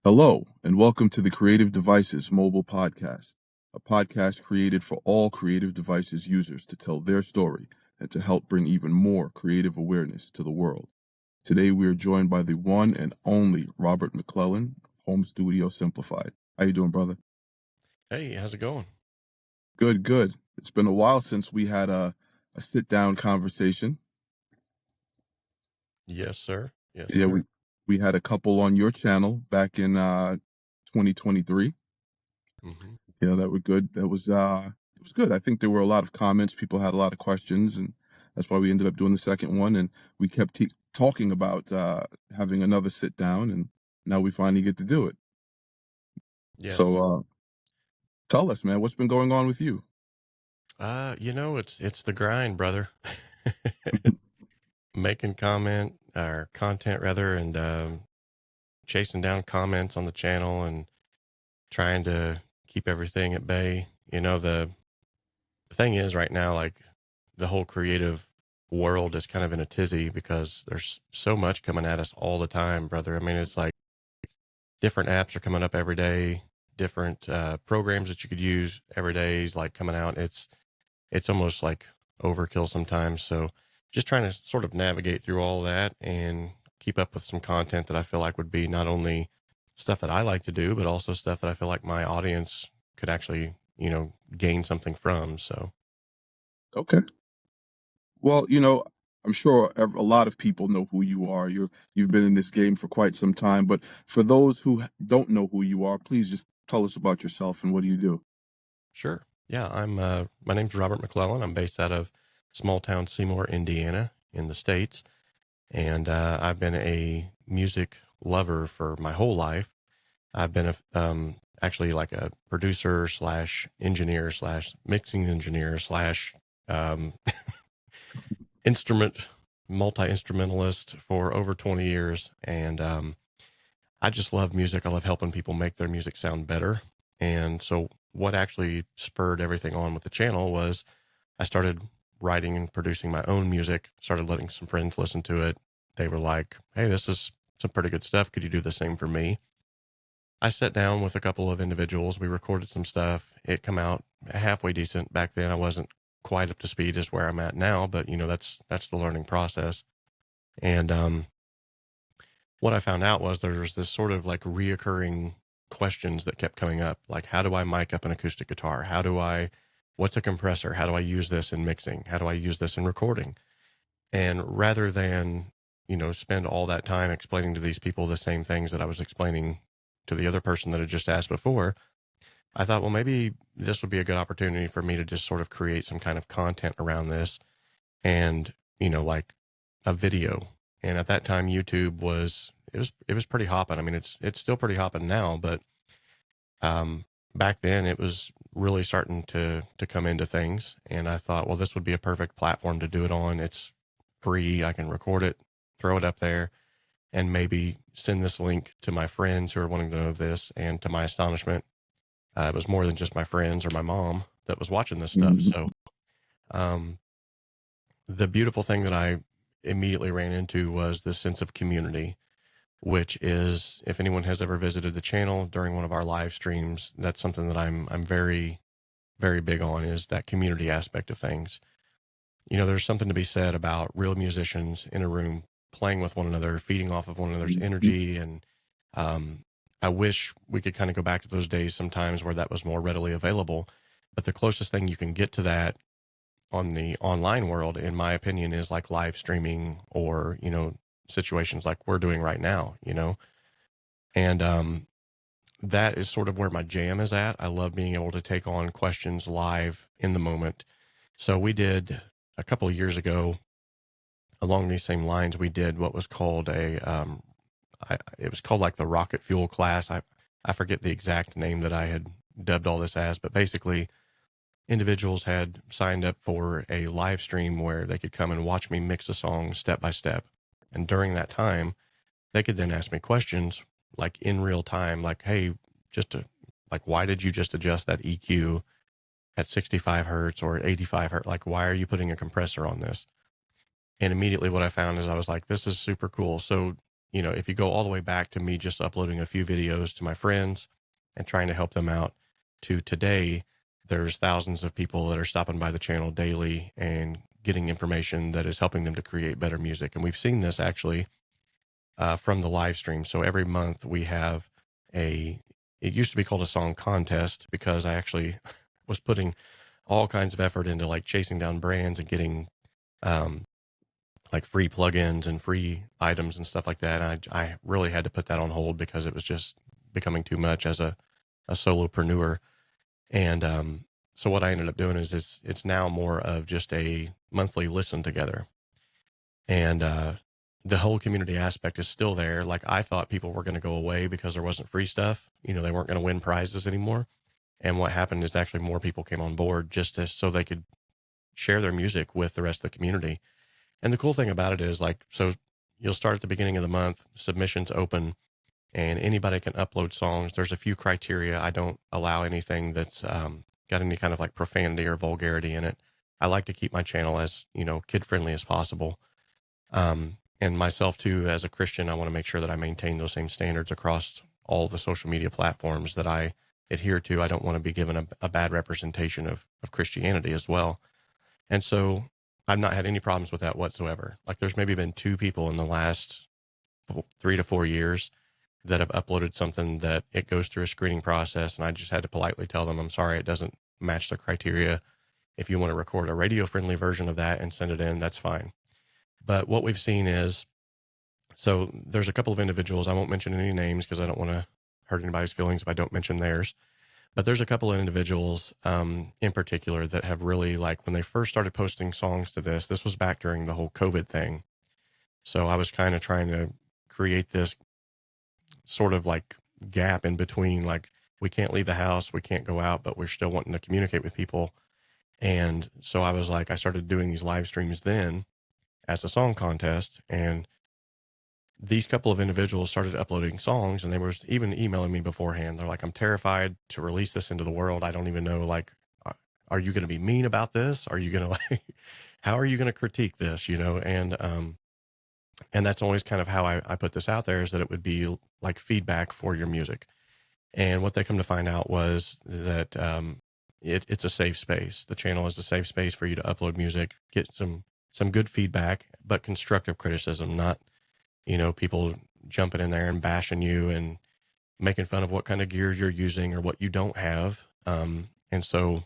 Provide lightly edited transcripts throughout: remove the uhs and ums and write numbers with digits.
Hello, and welcome to the Kreative Devices Mobile Podcast, a podcast created for all Kreative Devices users to tell their story and to help bring even more creative awareness to the world. Today, we are joined by the one and only Robert McClellan, Home Studio Simplified. How you doing, brother? Hey, how's it going? Good, good. It's been a while since we had a sit-down conversation. Yes, sir. Yes, Yeah, sir. we had a couple on your channel back in 2023. hmm That were good. It was good. I think there were a lot of comments. People had a lot of questions, and that's why we ended up doing the second one. And we kept talking about having another sit down, and now we finally get to do it. So Yes. tell us, man, what's been going on with you? It's the grind, brother. Making content rather, and chasing down comments on the channel and trying to keep everything at bay. The thing is right now, like the whole creative world is kind of in a tizzy because there's so much coming at us all the time, brother. I mean, it's like different apps are coming up every day, different programs that you could use every day is like coming out. It's almost like overkill sometimes. So just trying to sort of navigate through all that and keep up with some content that I feel like would be not only stuff that I like to do, but also stuff that I feel like my audience could actually, gain something from. So Okay. Well, I'm sure a lot of people know who you are. You've been in this game for quite some time, but for those who don't know who you are, please just tell us about yourself and what do you do? sure. Yeah, my name's Robert McClellan. I'm based out of small town Seymour, Indiana in the States. And I've been a music lover for my whole life. I've been actually like a producer slash engineer slash mixing engineer slash um, multi-instrumentalist for over 20 years. And I just love music. I love helping people make their music sound better. And so what actually spurred everything on with the channel was I started writing and producing my own music, started letting some friends listen to it. They were like, hey, this is some pretty good stuff. Could you do the same for me? I sat down with a couple of individuals. We recorded some stuff. It come out halfway decent. Back then I wasn't quite up to speed as where I'm at now, but that's the learning process. And what I found out was there's this sort of like reoccurring questions that kept coming up. Like, how do I mic up an acoustic guitar? What's a compressor? How do I use this in mixing? How do I use this in recording? And rather than, spend all that time explaining to these people the same things that I was explaining to the other person that had just asked before, I thought, well, maybe this would be a good opportunity for me to just sort of create some kind of content around this and, like a video. And at that time, YouTube it was pretty hopping. I mean, it's still pretty hopping now, but back then it was really starting to come into things. And I thought, well, this would be a perfect platform to do it on. It's free. I can record it, throw it up there, and maybe send this link to my friends who are wanting to know this. And to my astonishment, it was more than just my friends or my mom that was watching this stuff. Mhm. So um, the beautiful thing that I immediately ran into was the sense of community, which is, if anyone has ever visited the channel during one of our live streams, that's something that I'm very, very big on, is that community aspect of things. There's something to be said about real musicians in a room playing with one another, feeding off of one another's Mhm. energy. And I wish we could kind of go back to those days sometimes where that was more readily available. But the closest thing you can get to that on the online world, in my opinion, is like live streaming or, situations like we're doing right now. And that is sort of where my jam is at. I love being able to take on questions live in the moment. So we did a couple of years ago, along these same lines, we did what was called it was called like the rocket fuel class. I forget the exact name that I had dubbed all this as, but basically individuals had signed up for a live stream where they could come and watch me mix a song step by step. And during that time, they could then ask me questions like in real time, like, hey, why did you just adjust that EQ at 65 hertz or 85 hertz? Like, why are you putting a compressor on this? And immediately what I found is I was like, this is super cool. So, if you go all the way back to me just uploading a few videos to my friends and trying to help them out, to today, there's thousands of people that are stopping by the channel daily and getting information that is helping them to create better music. And we've seen this actually from the live stream. So every month we have it used to be called a song contest, because I actually was putting all kinds of effort into like chasing down brands and getting um, like free plugins and free items and stuff like that. And I really had to put that on hold because it was just becoming too much as a solopreneur. And so what I ended up doing is it's now more of just a monthly listen together. And the whole community aspect is still there. Like, I thought people were going to go away because there wasn't free stuff. They weren't going to win prizes anymore. And what happened is actually more people came on board just so they could share their music with the rest of the community. And the cool thing about it is, like, so you'll start at the beginning of the month, submissions open, and anybody can upload songs. There's a few criteria. I don't allow anything that's got any kind of like profanity or vulgarity in it. I like to keep my channel as, kid friendly as possible. And myself too, as a Christian, I want to make sure that I maintain those same standards across all the social media platforms that I adhere to. I don't want to be given a bad representation of Christianity as well. And so I've not had any problems with that whatsoever. Like, there's maybe been 2 people in the last 3 to 4 years that have uploaded something that it goes through a screening process. And I just had to politely tell them, I'm sorry, it doesn't match the criteria. If you want to record a radio friendly version of that and send it in, that's fine. But what we've seen is, so there's a couple of individuals, I won't mention any names because I don't want to hurt anybody's feelings if I don't mention theirs. But there's a couple of individuals in particular that have really, like, when they first started posting songs to this was back during the whole COVID thing. So I was kind of trying to create this sort of like gap in between, like, we can't leave the house, we can't go out, but we're still wanting to communicate with people. And so I was like, I started doing these live streams then as a song contest, and these couple of individuals started uploading songs, and they were even emailing me beforehand. They're like, I'm terrified to release this into the world. I don't even know, like, are you going to be mean about this? Are you going to like, how are you going to critique this? And that's always kind of how I put this out there, is that it would be like feedback for your music. And what they come to find out was that it's a safe space. The channel is a safe space for you to upload music, get some good feedback, but constructive criticism, not, people jumping in there and bashing you and making fun of what kind of gears you're using or what you don't have. And so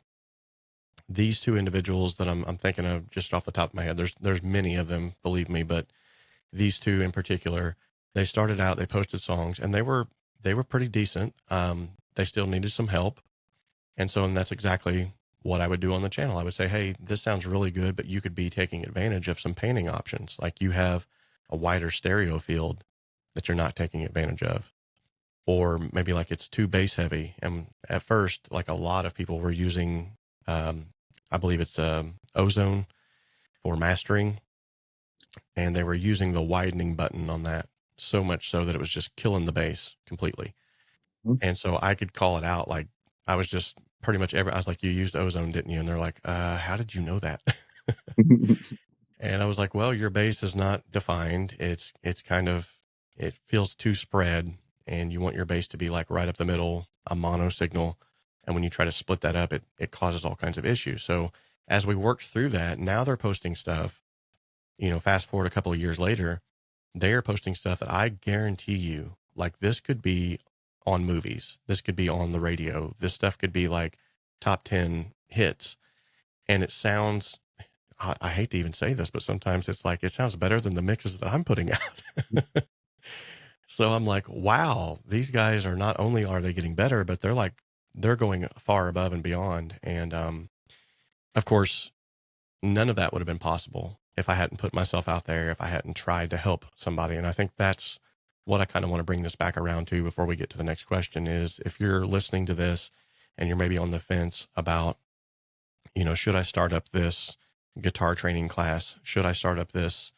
these 2 individuals that I'm thinking of just off the top of my head, there's many of them, believe me, but these 2 in particular, they started out, they posted songs, and they were pretty decent. They still needed some help. And that's exactly what I would do on the channel. I would say, hey, this sounds really good, but you could be taking advantage of some painting options. Like, you have a wider stereo field that you're not taking advantage of. Or maybe like it's too bass heavy. And at first, like, a lot of people were using, I believe it's Ozone for mastering. And they were using the widening button on that so much so that it was just killing the bass completely. And so I could call it out. Like, I was just pretty much I was like, you used Ozone, didn't you? And they're like, how did you know that? And I was like, well, your bass is not defined. It's kind of, it feels too spread, and you want your bass to be like right up the middle, a mono signal. And when you try to split that up, it causes all kinds of issues. So as we worked through that, now they're posting stuff, fast forward a couple of years later, they are posting stuff that I guarantee you, like, this could be on movies. This could be on the radio. This stuff could be like top 10 hits. And it sounds, I hate to even say this, but sometimes it's like, it sounds better than the mixes that I'm putting out. So I'm like, wow, these guys are, not only are they getting better, but they're going far above and beyond. And of course, none of that would have been possible if I hadn't put myself out there, if I hadn't tried to help somebody. And I think that's what I kind of want to bring this back around to before we get to the next question is, if you're listening to this and you're maybe on the fence about, should I start up this guitar training class? Should I start up this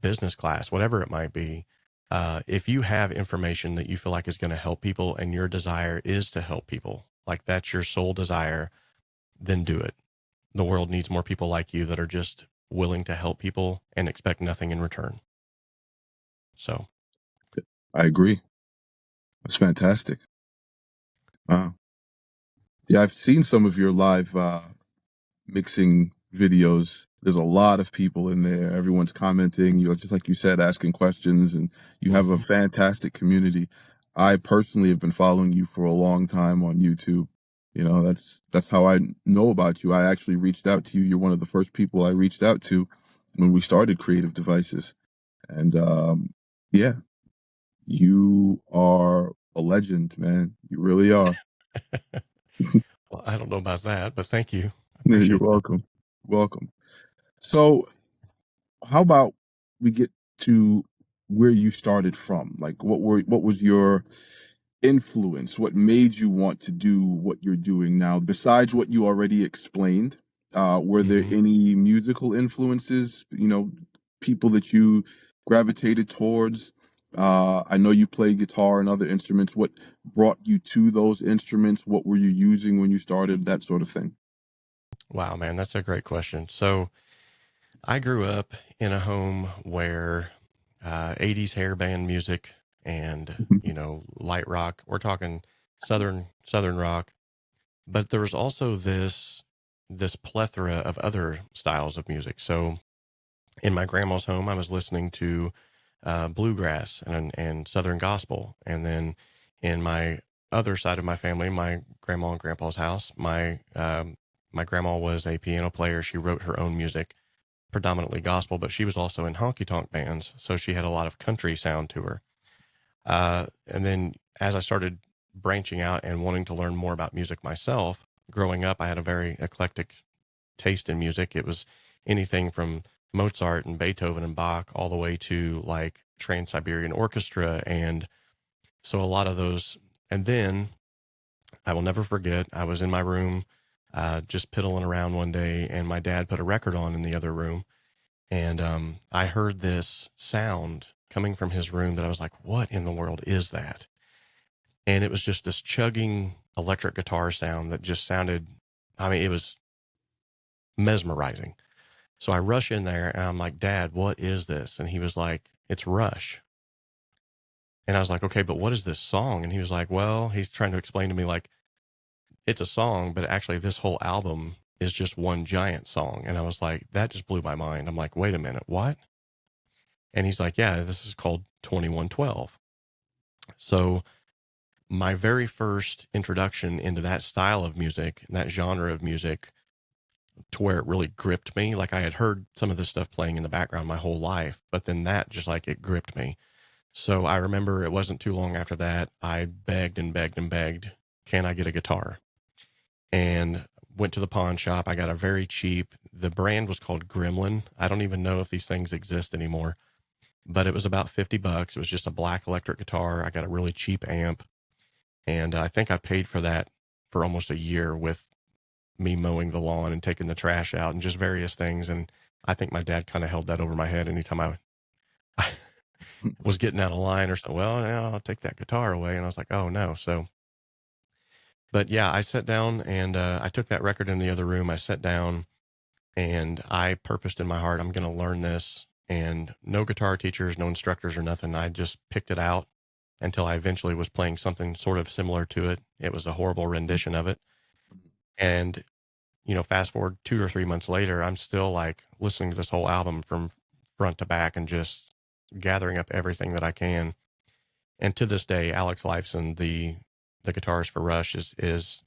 business class? Whatever it might be. If you have information that you feel like is going to help people, and your desire is to help people, like that's your sole desire, then do it. The world needs more people like you that are just willing to help people and expect nothing in return. So I agree. It's fantastic. Wow. Yeah, I've seen some of your live mixing videos. There's a lot of people in there. Everyone's commenting, just like you said, asking questions, and you have a Hmm. fantastic community. I personally have been following you for a long time on YouTube. That's how I know about you. I actually reached out to you. You're one of the first people I reached out to when we started Creative Devices. And yeah, you are a legend, man. You really are. Well, I don't know about that, but thank you. I Yeah, you're appreciate that. welcome. Welcome. So, how about we get to where you started from? Like, what was your influence? What made you want to do what you're doing now? Besides what you already explained, were there Hmm. any musical influences? People that you gravitated towards. I know you play guitar and other instruments. What brought you to those instruments? What were you using when you started? That sort of thing. Wow, man, that's a great question. So I grew up in a home where 80s hair band music and, light rock, we're talking southern rock, but there was also this plethora of other styles of music. So in my grandma's home, I was listening to bluegrass and southern gospel. And then in my other side of my family, my grandma and grandpa's house, my grandma was a piano player. She wrote her own music, predominantly gospel, but she was also in honky tonk bands. So she had a lot of country sound to her. And then as I started branching out and wanting to learn more about music myself, growing up, I had a very eclectic taste in music. It was anything from Mozart and Beethoven and Bach all the way to like Trans Siberian Orchestra. And so a lot of those. And then I will never forget, I was in my room just piddling around one day, and my dad put a record on in the other room. And I heard this sound coming from his room that I was like, what in the world is that? And it was just this chugging electric guitar sound that just sounded, I mean, it was mesmerizing. So I rush in there and I'm like, Dad, what is this? And he was like, it's Rush. And I was like, okay, but what is this song? And he was like, well, he's trying to explain to me like, it's a song, but actually this whole album is just one giant song. And I was like, that just blew my mind. I'm like, wait a minute, what? And he's like, yeah, this is called 2112. So my very first introduction into that style of music, and that genre of music, to where it really gripped me. Like I had heard some of this stuff playing in the background my whole life, but then that just like it gripped me. So I remember it wasn't too long after that, I begged and begged and begged, can I get a guitar? And went to the pawn shop. I got a very cheap, the brand was called Gremlin. I don't even know if these things exist anymore, but it was about $50. It was just a black electric guitar. I got a really cheap amp. And I think I paid for that for almost a year with me mowing the lawn and taking the trash out and just various things. And I think my dad kind of held that over my head anytime I was getting out of line or something. Well, yeah, I'll take that guitar away. And I was like, oh no. So, but yeah, I sat down and I took that record in the other room. I sat down and I purposed in my heart, I'm going to learn this. And no guitar teachers, no instructors or nothing. I just picked it out until I eventually was playing something sort of similar to it. It was a horrible rendition of it. And fast forward 2 or 3 months later, I'm still like listening to this whole album from front to back and just gathering up everything that I can. And to this day, Alex Lifeson, the guitarist for Rush, is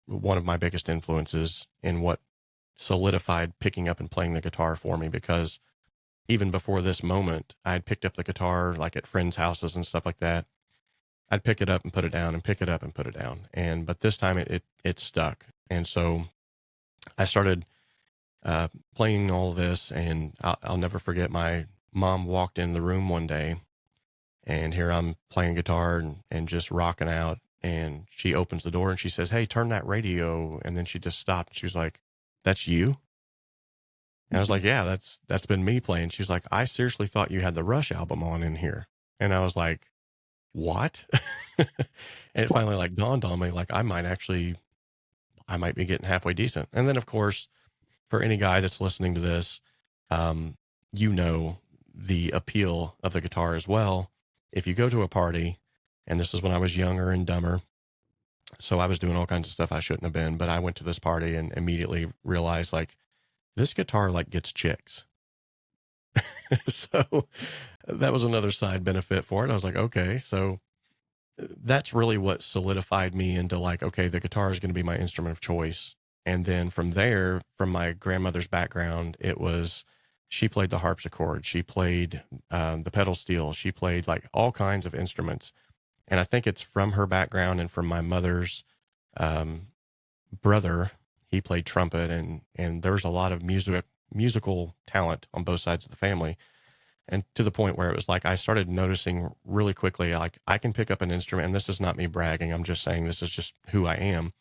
one of my biggest influences in what solidified picking up and playing the guitar for me. Because even before this moment, I'd picked up the guitar like at friends' houses and stuff like that. I'd pick it up and put it down and pick it up and put it down. But this time it stuck. And so I started playing all this, and I'll never forget, my mom walked in the room one day, and here I'm playing guitar and just rocking out, and she opens the door and she says, hey, turn that radio. And then she just stopped. She was like, that's you? And I was like, yeah, that's been me playing. She's like, I seriously thought you had the Rush album on in here. And I was like, what? And it finally like dawned on me, like I might be getting halfway decent. And then of course, for any guy that's listening to this, um, the appeal of the guitar as well. if you go to a party, and this is when I was younger and dumber, so I was doing all kinds of stuff I shouldn't have been, but I went to this party and immediately realized like this guitar like gets chicks. So that was another side benefit for it. I was like, okay, so that's really what solidified me into like, okay, the guitar is going to be my instrument of choice. And then from there, from my grandmother's background, it was she played the harpsichord, she played the pedal steel, she played like all kinds of instruments. And I think it's from her background and from my mother's um, brother. He played trumpet, and there's a lot of musical talent on both sides of the family. And to the point where it was like I started noticing really quickly, like I can pick up an instrument, and this is not me bragging. I'm just saying this is just who I am.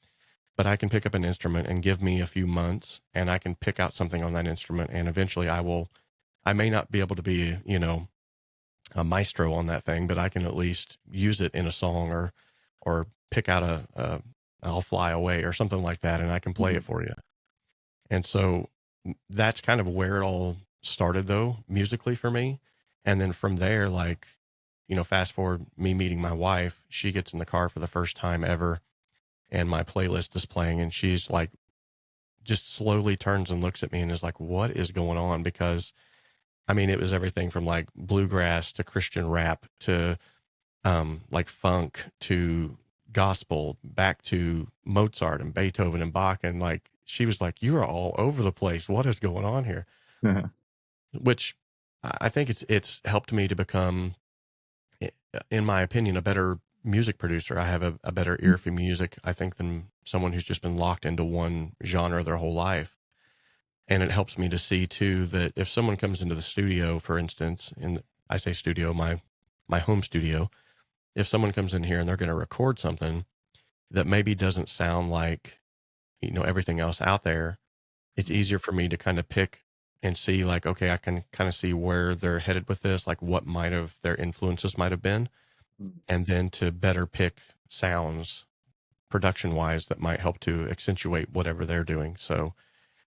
But I can pick up an instrument and give me a few months, and I can pick out something on that instrument, and eventually I will. I may not be able to be, a maestro on that thing, but I can at least use it in a song or pick out a I'll Fly Away or something like that, and I can play it for you. And so that's kind of where it all started though, musically for me. And then from there, like, fast forward me meeting my wife, she gets in the car for the first time ever and my playlist is playing and she's like, just slowly turns and looks at me and is like, what is going on? Because I mean, it was everything from like bluegrass to Christian rap to like funk to gospel, back to Mozart and Beethoven and Bach. And like, she was like, you are all over the place. What is going on here? Which I think it's helped me to become, in my opinion, a better music producer. I have a better ear for music, I think, than someone who's just been locked into one genre their whole life. And it helps me to see too that if someone comes into the studio, for instance, and I say studio, my home studio, if someone comes in here and they're going to record something that maybe doesn't sound like, everything else out there, it's easier for me to kind of pick and see like, okay, I can kind of see where they're headed with this, like what might have their influences might have been, and then to better pick sounds production wise that might help to accentuate whatever they're doing. So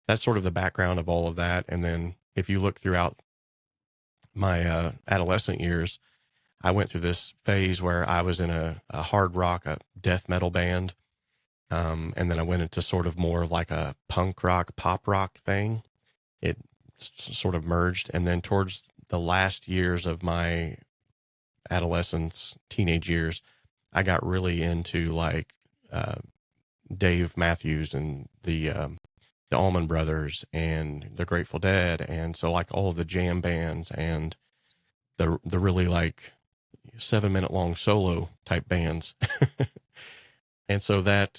that's sort of the background of all of that. And then if you look throughout my adolescent years, I went through this phase where I was in a hard rock, a death metal band. And then I went into sort of more of like a punk rock, pop rock thing. It sort of merged. And then towards the last years of my adolescence, teenage years, I got really into like Dave Matthews and the Allman Brothers and the Grateful Dead. And so like all of the jam bands and the really like 7-minute long solo type bands. And so that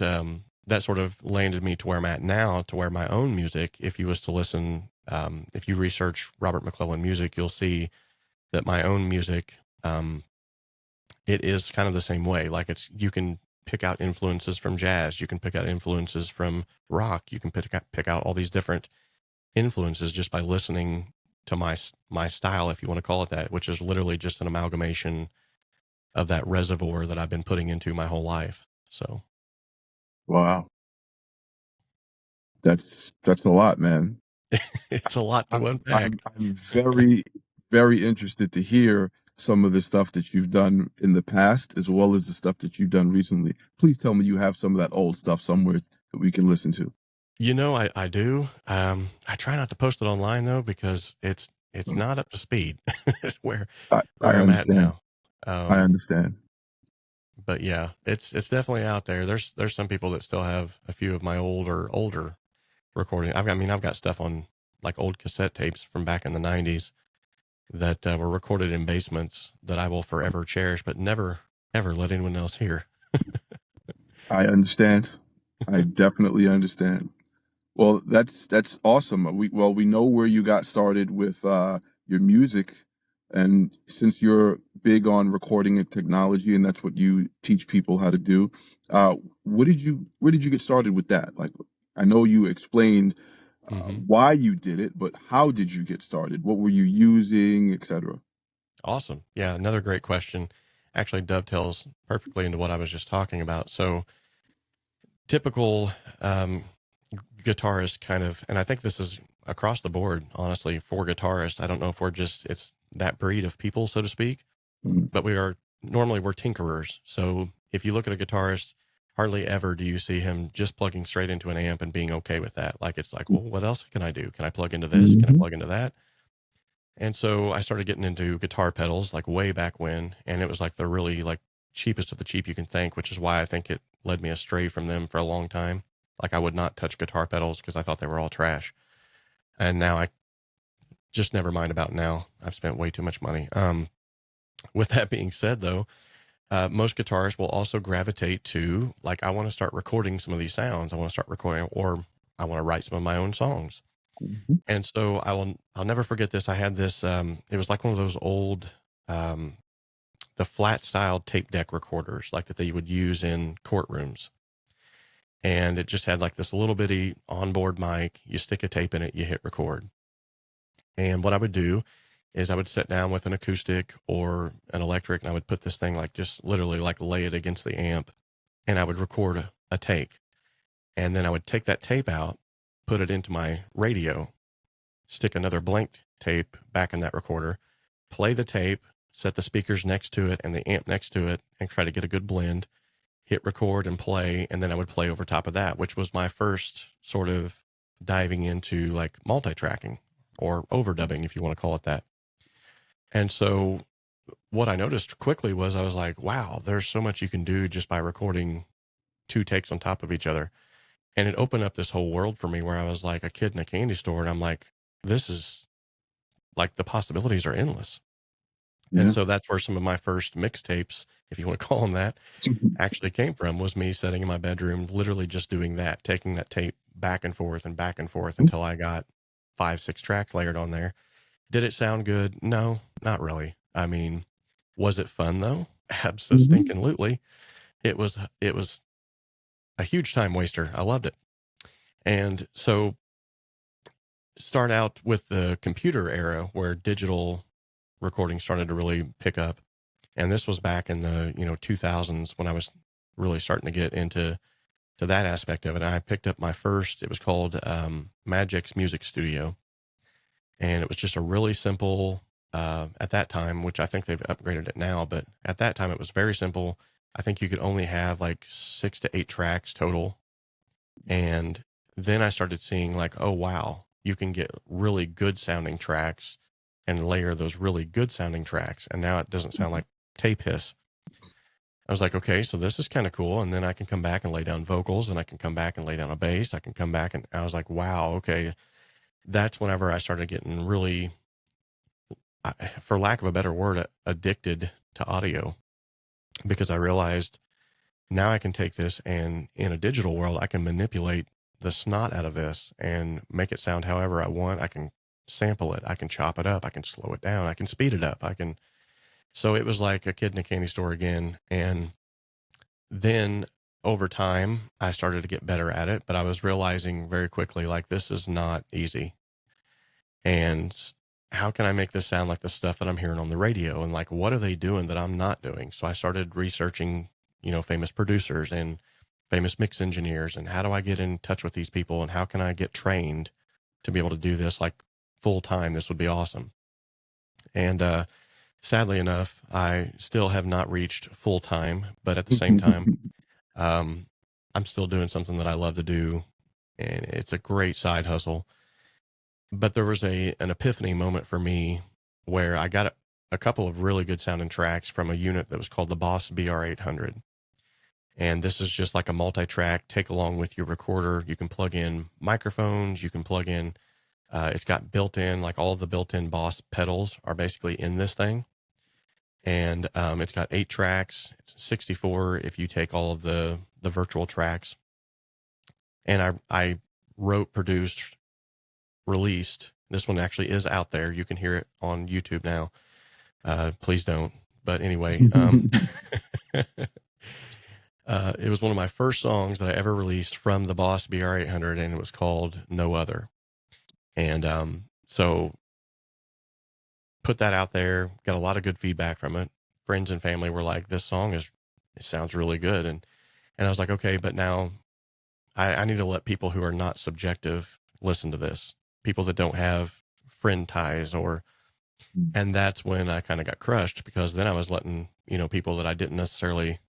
sort of landed me to where I'm at now, to where my own music, if you was to listen, if you research Robert McClellan music, you'll see that my own music, it is kind of the same way. Like you can pick out influences from jazz, you can pick out influences from rock, you can pick out all these different influences just by listening to my style, if you want to call it that, which is literally just an amalgamation of that reservoir that I've been putting into my whole life. So, Wow, that's a lot, man. it's a lot to unpack. I'm very, very interested to hear some of the stuff that you've done in the past, as well as the stuff that you've done recently. Please tell me you have some of that old stuff somewhere that we can listen to. I do. I try not to post it online though, because it's not up to speed where I I'm at understand. now. I understand. But yeah, it's definitely out there. There's some people that still have a few of my older recording. I've got stuff on like old cassette tapes from back in the 90s that were recorded in basements that I will forever cherish, but never ever let anyone else hear. I understand. I definitely understand. Well, that's awesome. We know where you got started with your music, and since you're big on recording and technology, and that's what you teach people how to do, where did you get started with that? Like, I know you explained why you did it, but how did you get started? What were you using, etc.? Awesome. Yeah, another great question. Actually dovetails perfectly into what I was just talking about. So typical guitarist kind of, and I think this is across the board, honestly, for guitarists. I don't know if it's that breed of people, so to speak. but we're tinkerers. So if you look at a guitarist, hardly ever do you see him just plugging straight into an amp and being okay with that. Like, it's like, well, what else can I do? Can I plug into this? Can I plug into that? And so I started getting into guitar pedals like way back when, and it was like the really like cheapest of the cheap you can think, which is why I think it led me astray from them for a long time. Like, I would not touch guitar pedals because I thought they were all trash. And now I just never mind about now. I've spent way too much money. With that being said, though, most guitarists will also gravitate to, like, I want to start recording some of these sounds. I want to start recording, or I want to write some of my own songs. And so I'll never forget this. I had this, it was like one of those old, the flat style tape deck recorders, like that they would use in courtrooms. And it just had like this little bitty onboard mic. You stick a tape in it, you hit record. And what I would do is I would sit down with an acoustic or an electric, and I would put this thing, like, just literally like lay it against the amp, and I would record a take. And then I would take that tape out, put it into my radio, stick another blank tape back in that recorder, play the tape, set the speakers next to it and the amp next to it, and try to get a good blend, hit record and play. And then I would play over top of that, which was my first sort of diving into like multi-tracking or overdubbing, if you want to call it that. And so what I noticed quickly was I was like, wow, there's so much you can do just by recording two takes on top of each other. And it opened up this whole world for me where I was like a kid in a candy store, and I'm like, this is like, the possibilities are endless. Yeah. And so that's where some of my first mixtapes, if you want to call them that, actually came from, was me sitting in my bedroom, literally just doing that, taking that tape back and forth until I got 5-6 tracks layered on there. Did it sound good? No, not really. I mean, was it fun though? Absolutely. It was a huge time waster. I loved it. And so start out with the computer era where digital recording started to really pick up. And this was back in the, 2000s when I was really starting to get into that aspect of it. And I picked up my first, it was called Magic's Music Studio. And it was just a really simple, at that time, which I think they've upgraded it now, but at that time it was very simple. I think you could only have like 6 to 8 tracks total. And then I started seeing like, oh, wow, you can get really good sounding tracks and layer those really good sounding tracks. And now it doesn't sound like tape hiss. I was like, okay, so this is kind of cool. And then I can come back and lay down vocals, and I can come back and lay down a bass. I can come back, and I was like, wow, okay. That's whenever I started getting really, for lack of a better word, addicted to audio, because I realized now I can take this, and in a digital world, I can manipulate the snot out of this and make it sound however I want. I can sample it. I can chop it up. I can slow it down. I can speed it up. So it was like a kid in a candy store again. And then over time, I started to get better at it, but I was realizing very quickly, like, this is not easy. And how can I make this sound like the stuff that I'm hearing on the radio? And like, what are they doing that I'm not doing? So I started researching, famous producers and famous mix engineers, and how do I get in touch with these people, and how can I get trained to be able to do this like full time? This would be awesome. And sadly enough, I still have not reached full time, but at the same time, I'm still doing something that I love to do, and it's a great side hustle. But there was an epiphany moment for me where I got a couple of really good sounding tracks from a unit that was called the Boss BR800. And this is just like a multi-track, take along with your recorder. You can plug in microphones. You can plug in, it's got built-in, like all of the built-in Boss pedals are basically in this thing. And it's got 8 tracks. It's 64 if you take all of the virtual tracks. And I wrote, produced, released. This one actually is out there. You can hear it on YouTube now. Please don't. But anyway, it was one of my first songs that I ever released from the Boss BR800, and it was called No Other. And so put that out there, got a lot of good feedback from it. Friends and family were like, this song it sounds really good. And I was like, okay, but now I need to let people who are not subjective listen to this. People that don't have friend ties or Mm. And that's when I kind of got crushed, because then I was letting, people that I didn't necessarily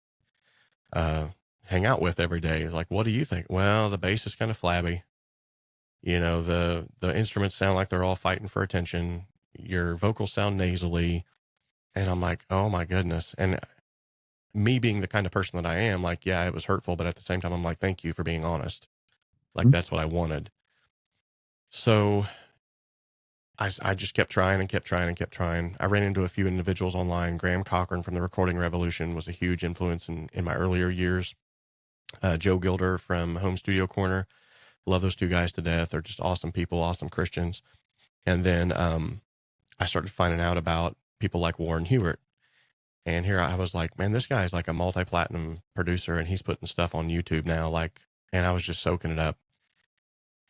uh, hang out with every day. Like, what do you think? Well, the bass is kind of flabby. The instruments sound like they're all fighting for attention. Your vocals sound nasally. And I'm like, oh my goodness. And me being the kind of person that I am, like, yeah, it was hurtful, but at the same time, I'm like, thank you for being honest. Like, Mm. that's what I wanted. So I just kept trying and kept trying and kept trying. I ran into a few individuals online. Graham Cochran from the Recording Revolution was a huge influence in my earlier years. Joe Gilder from Home Studio Corner. Love those two guys to death. They're just awesome people, awesome Christians. And then I started finding out about people like Warren Hewitt. And here I was like, man, this guy's like a multi-platinum producer, and he's putting stuff on YouTube now. Like, and I was just soaking it up.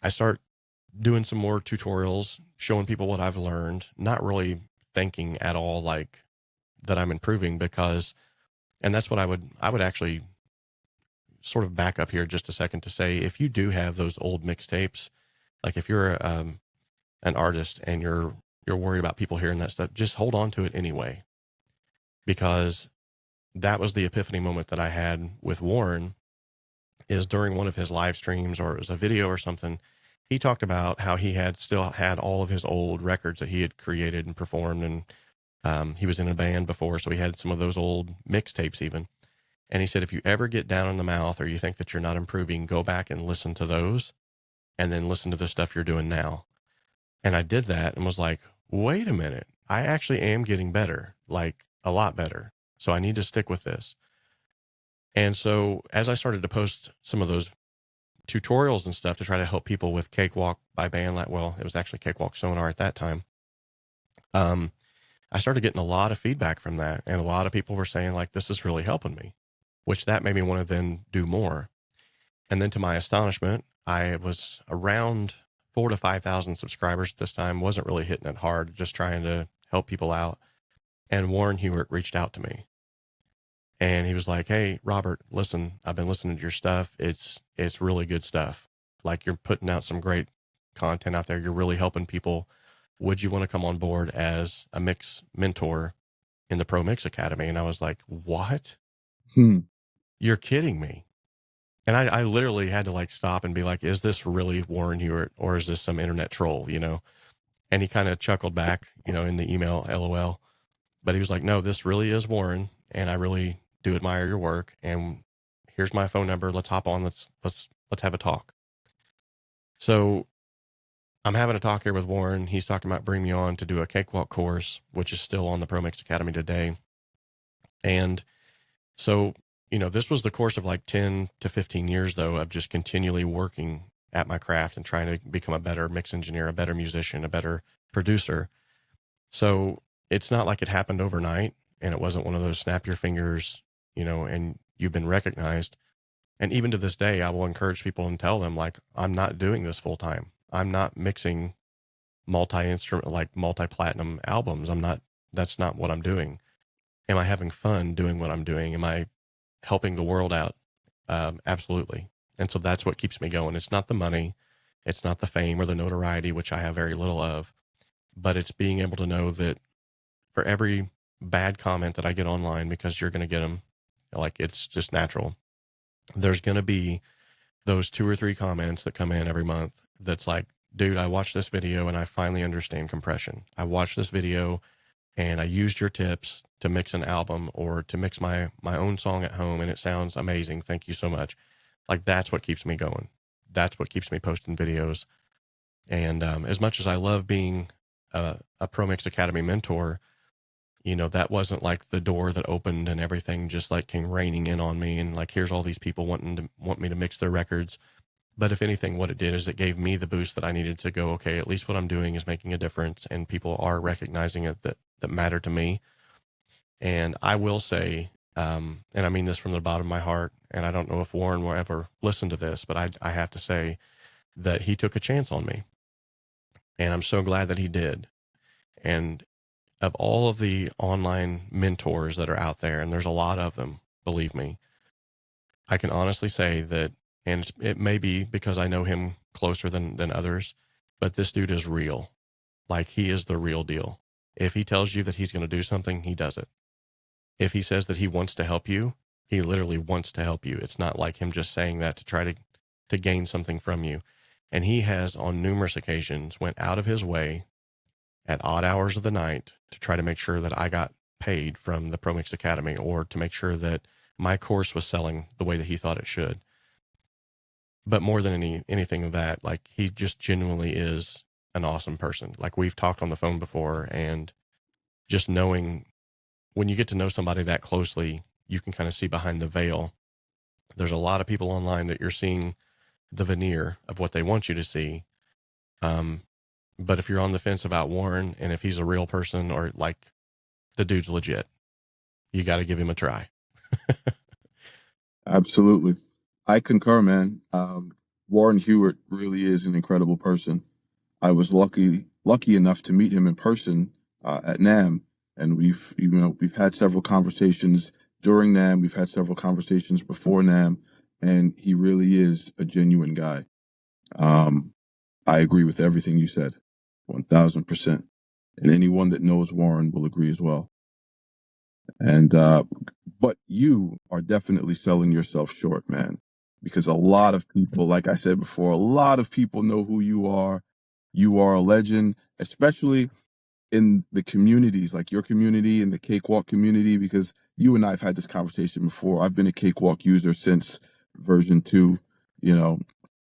I start doing some more tutorials, showing people what I've learned, not really thinking at all like that I'm improving, because, and that's what I would actually sort of back up here just a second to say, if you do have those old mixtapes, like if you're an artist and you're worried about people hearing that stuff, just hold on to it anyway, because that was the epiphany moment that I had with Warren. Is during one of his live streams, or it was a video or something, he talked about how he had still had all of his old records that he had created and performed. And he was in a band before, so he had some of those old mixtapes even. And he said, if you ever get down in the mouth or you think that you're not improving, go back and listen to those, and then listen to the stuff you're doing now. And I did that and was like, wait a minute, I actually am getting better, like a lot better. So I need to stick with this. And so as I started to post some of those tutorials and stuff to try to help people with Cakewalk by Bandlab, well, it was actually Cakewalk Sonar at that time. I started getting a lot of feedback from that. And a lot of people were saying like, this is really helping me, which that made me want to then do more. And then to my astonishment, I was around 4,000 to 5,000 subscribers at this time. Wasn't really hitting it hard, just trying to help people out. And Warren Hewitt reached out to me. And he was like, hey, Robert, listen, I've been listening to your stuff. It's really good stuff. Like, you're putting out some great content out there. You're really helping people. Would you want to come on board as a mix mentor in the Pro Mix Academy? And I was like, what? Hmm. You're kidding me. And I literally had to like stop and be like, is this really Warren Hewitt, or is this some internet troll, And he kind of chuckled back, in the email, LOL. But he was like, no, this really is Warren, and I really do admire your work. And here's my phone number. Let's hop on. Let's have a talk. So I'm having a talk here with Warren. He's talking about bringing me on to do a Cakewalk course, which is still on the Pro Mix Academy today. And so, this was the course of like 10 to 15 years, though, of just continually working at my craft and trying to become a better mix engineer, a better musician, a better producer. So it's not like it happened overnight, and it wasn't one of those snap your fingers, and you've been recognized. And even to this day, I will encourage people and tell them, like, I'm not doing this full time. I'm not mixing multi-instrument, like multi-platinum albums. That's not what I'm doing. Am I having fun doing what I'm doing? Am I helping the world out? Absolutely. And so that's what keeps me going. It's not the money. It's not the fame or the notoriety, which I have very little of, but it's being able to know that for every bad comment that I get online, because you're going to get them, like, it's just natural. There's going to be those 2 or 3 comments that come in every month that's like, dude, I watched this video and I finally understand compression. I watched this video and I used your tips to mix an album or to mix my own song at home, and it sounds amazing. Thank you so much. Like, that's what keeps me going. That's what keeps me posting videos. And as much as I love being a Pro Mix Academy mentor, that wasn't like the door that opened and everything just like came raining in on me. And like, here's all these people want me to mix their records. But if anything, what it did is it gave me the boost that I needed to go, okay, at least what I'm doing is making a difference, and people are recognizing it that matter to me. And I will say, and I mean this from the bottom of my heart, and I don't know if Warren will ever listen to this, but I have to say that he took a chance on me. And I'm so glad that he did. And of all of the online mentors that are out there, and there's a lot of them, believe me, I can honestly say that, and it may be because I know him closer than others, but this dude is real. Like, he is the real deal. If he tells you that he's going to do something, he does it. If he says that he wants to help you, he literally wants to help you. It's not like him just saying that to try to gain something from you. And he has on numerous occasions went out of his way at odd hours of the night to try to make sure that I got paid from the ProMix Academy, or to make sure that my course was selling the way that he thought it should. But more than anything of that, like, he just genuinely is an awesome person. Like, we've talked on the phone before, and just knowing, when you get to know somebody that closely, you can kind of see behind the veil. There's a lot of people online that you're seeing the veneer of what they want you to see. But if you're on the fence about Warren, and if he's a real person, or like, the dude's legit, you got to give him a try. Absolutely. I concur, man. Warren Hewitt really is an incredible person. I was lucky enough to meet him in person at NAMM, and we've had several conversations during NAMM. We've had several conversations before NAMM, and he really is a genuine guy. I agree with everything you said, 1,000%. And anyone that knows Warren will agree as well. And but you are definitely selling yourself short, man, because a lot of people, like I said before, a lot of people know who you are. You are a legend, especially in the communities, like your community and the Cakewalk community, because you and I have had this conversation before. I've been a Cakewalk user since version 2,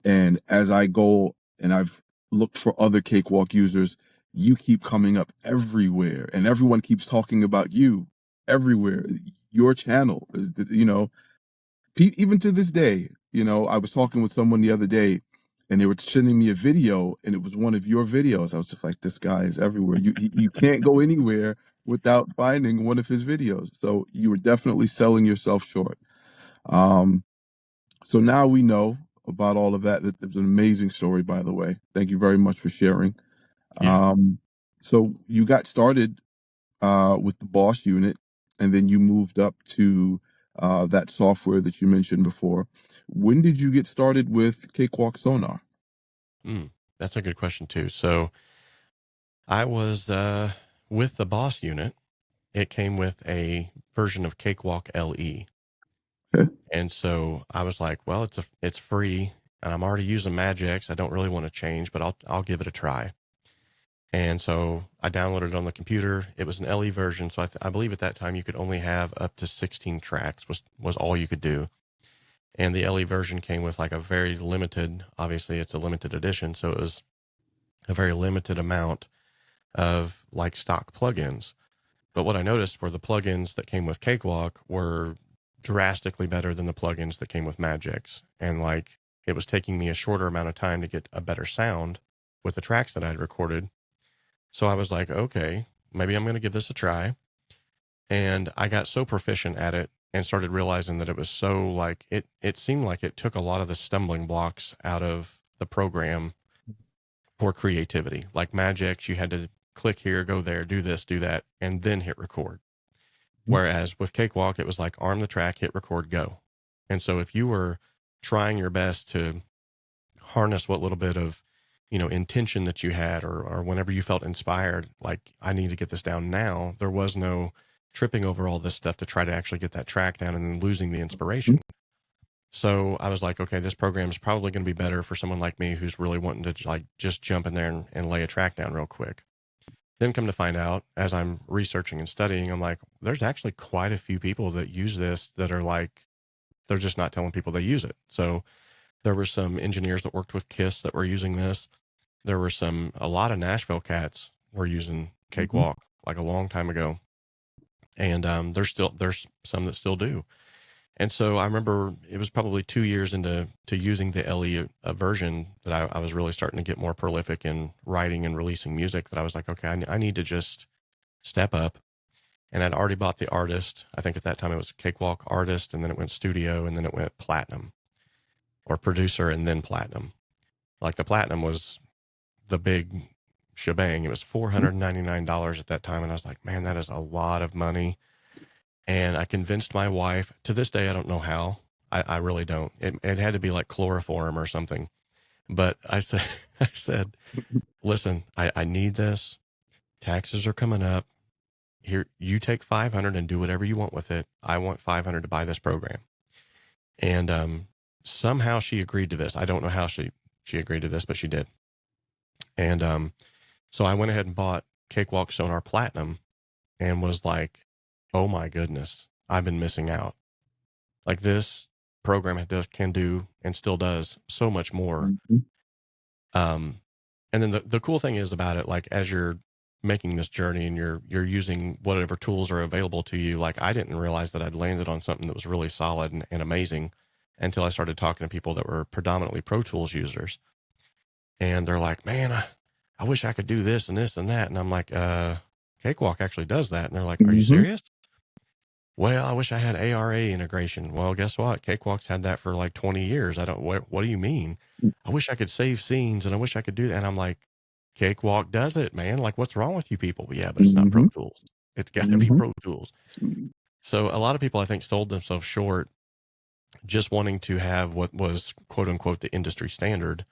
and as I go and I've looked for other Cakewalk users, you keep coming up everywhere, and everyone keeps talking about you everywhere. Your channel is, even to this day, I was talking with someone the other day, and they were sending me a video, and it was one of your videos. I was just like, this guy is everywhere. You can't go anywhere without finding one of his videos. So you were definitely selling yourself short. So now we know about all of that. It was an amazing story, by the way. Thank you very much for sharing. Yeah. So you got started with the Boss unit, and then you moved up to that software that you mentioned before. When did you get started with Cakewalk Sonar? That's a good question too. So I was with the Boss unit. It came with a version of Cakewalk LE. Okay. And so I was like, well, it's free, and I'm already using Magix. I don't really want to change, but I'll give it a try. And so I downloaded it on the computer. It was an LE version, so I believe at that time you could only have up to 16 tracks was all you could do. And the LE version came with like a very limited, obviously it's a limited edition, so it was a very limited amount of like stock plugins. But what I noticed were the plugins that came with Cakewalk were drastically better than the plugins that came with Magix. And like, it was taking me a shorter amount of time to get a better sound with the tracks that I'd recorded. So I was like, okay, maybe I'm going to give this a try. And I got so proficient at it and started realizing that it was so like, it seemed like it took a lot of the stumbling blocks out of the program for creativity. Like Magix, you had to click here, go there, do this, do that, and then hit record. Whereas with Cakewalk, it was like arm the track, hit record, go. And so if you were trying your best to harness what little bit of, intention that you had, or whenever you felt inspired, like, I need to get this down now, there was no tripping over all this stuff to try to actually get that track down and then losing the inspiration. So I was like, okay, this program is probably going to be better for someone like me who's really wanting to like just jump in there and lay a track down real quick. Then come to find out, as I'm researching and studying, I'm like, there's actually quite a few people that use this that are like, they're just not telling people they use it. So there were some engineers that worked with KISS that were using this. There were a lot of Nashville cats were using Cakewalk like a long time ago. And there's some that still do. And so I remember it was probably 2 years into using the LE version that I was really starting to get more prolific in writing and releasing music, that I was like, okay, I need to just step up. And I'd already bought the Artist. I think at that time it was Cakewalk Artist, and then it went Studio, and then it went Platinum, or Producer, and then Platinum. Like, the Platinum was the big shebang. It was $499 at that time. And I was like, man, that is a lot of money. And I convinced my wife. To this day, I don't know how. I really don't. It had to be like chloroform or something. But I said, listen, I need this. taxes are coming up. Here, you take 500 and do whatever you want with it. I want 500 to buy this program. And somehow she agreed to this. I don't know how she agreed to this, but she did. And so I went ahead and bought Cakewalk Sonar Platinum and was like, oh my goodness, I've been missing out. Like, this program can do and still does so much more. And then the cool thing is about it, like, as you're making this journey and you're using whatever tools are available to you, like, I didn't realize that I'd landed on something that was really solid and amazing until I started talking to people that were predominantly Pro Tools users. And they're like, man, I wish I could do this and this and that. And I'm like, Cakewalk actually does that. And they're like, are you serious? Well, I wish I had ARA integration. Well, guess what? Cakewalk's had that for like 20 years. What do you mean? I wish I could save scenes and I wish I could do that. And I'm like, Cakewalk does it, man. Like, what's wrong with you people? Yeah, but it's not Pro Tools. It's got to be Pro Tools. So a lot of people, I think, sold themselves short just wanting to have what was, quote unquote, the industry standard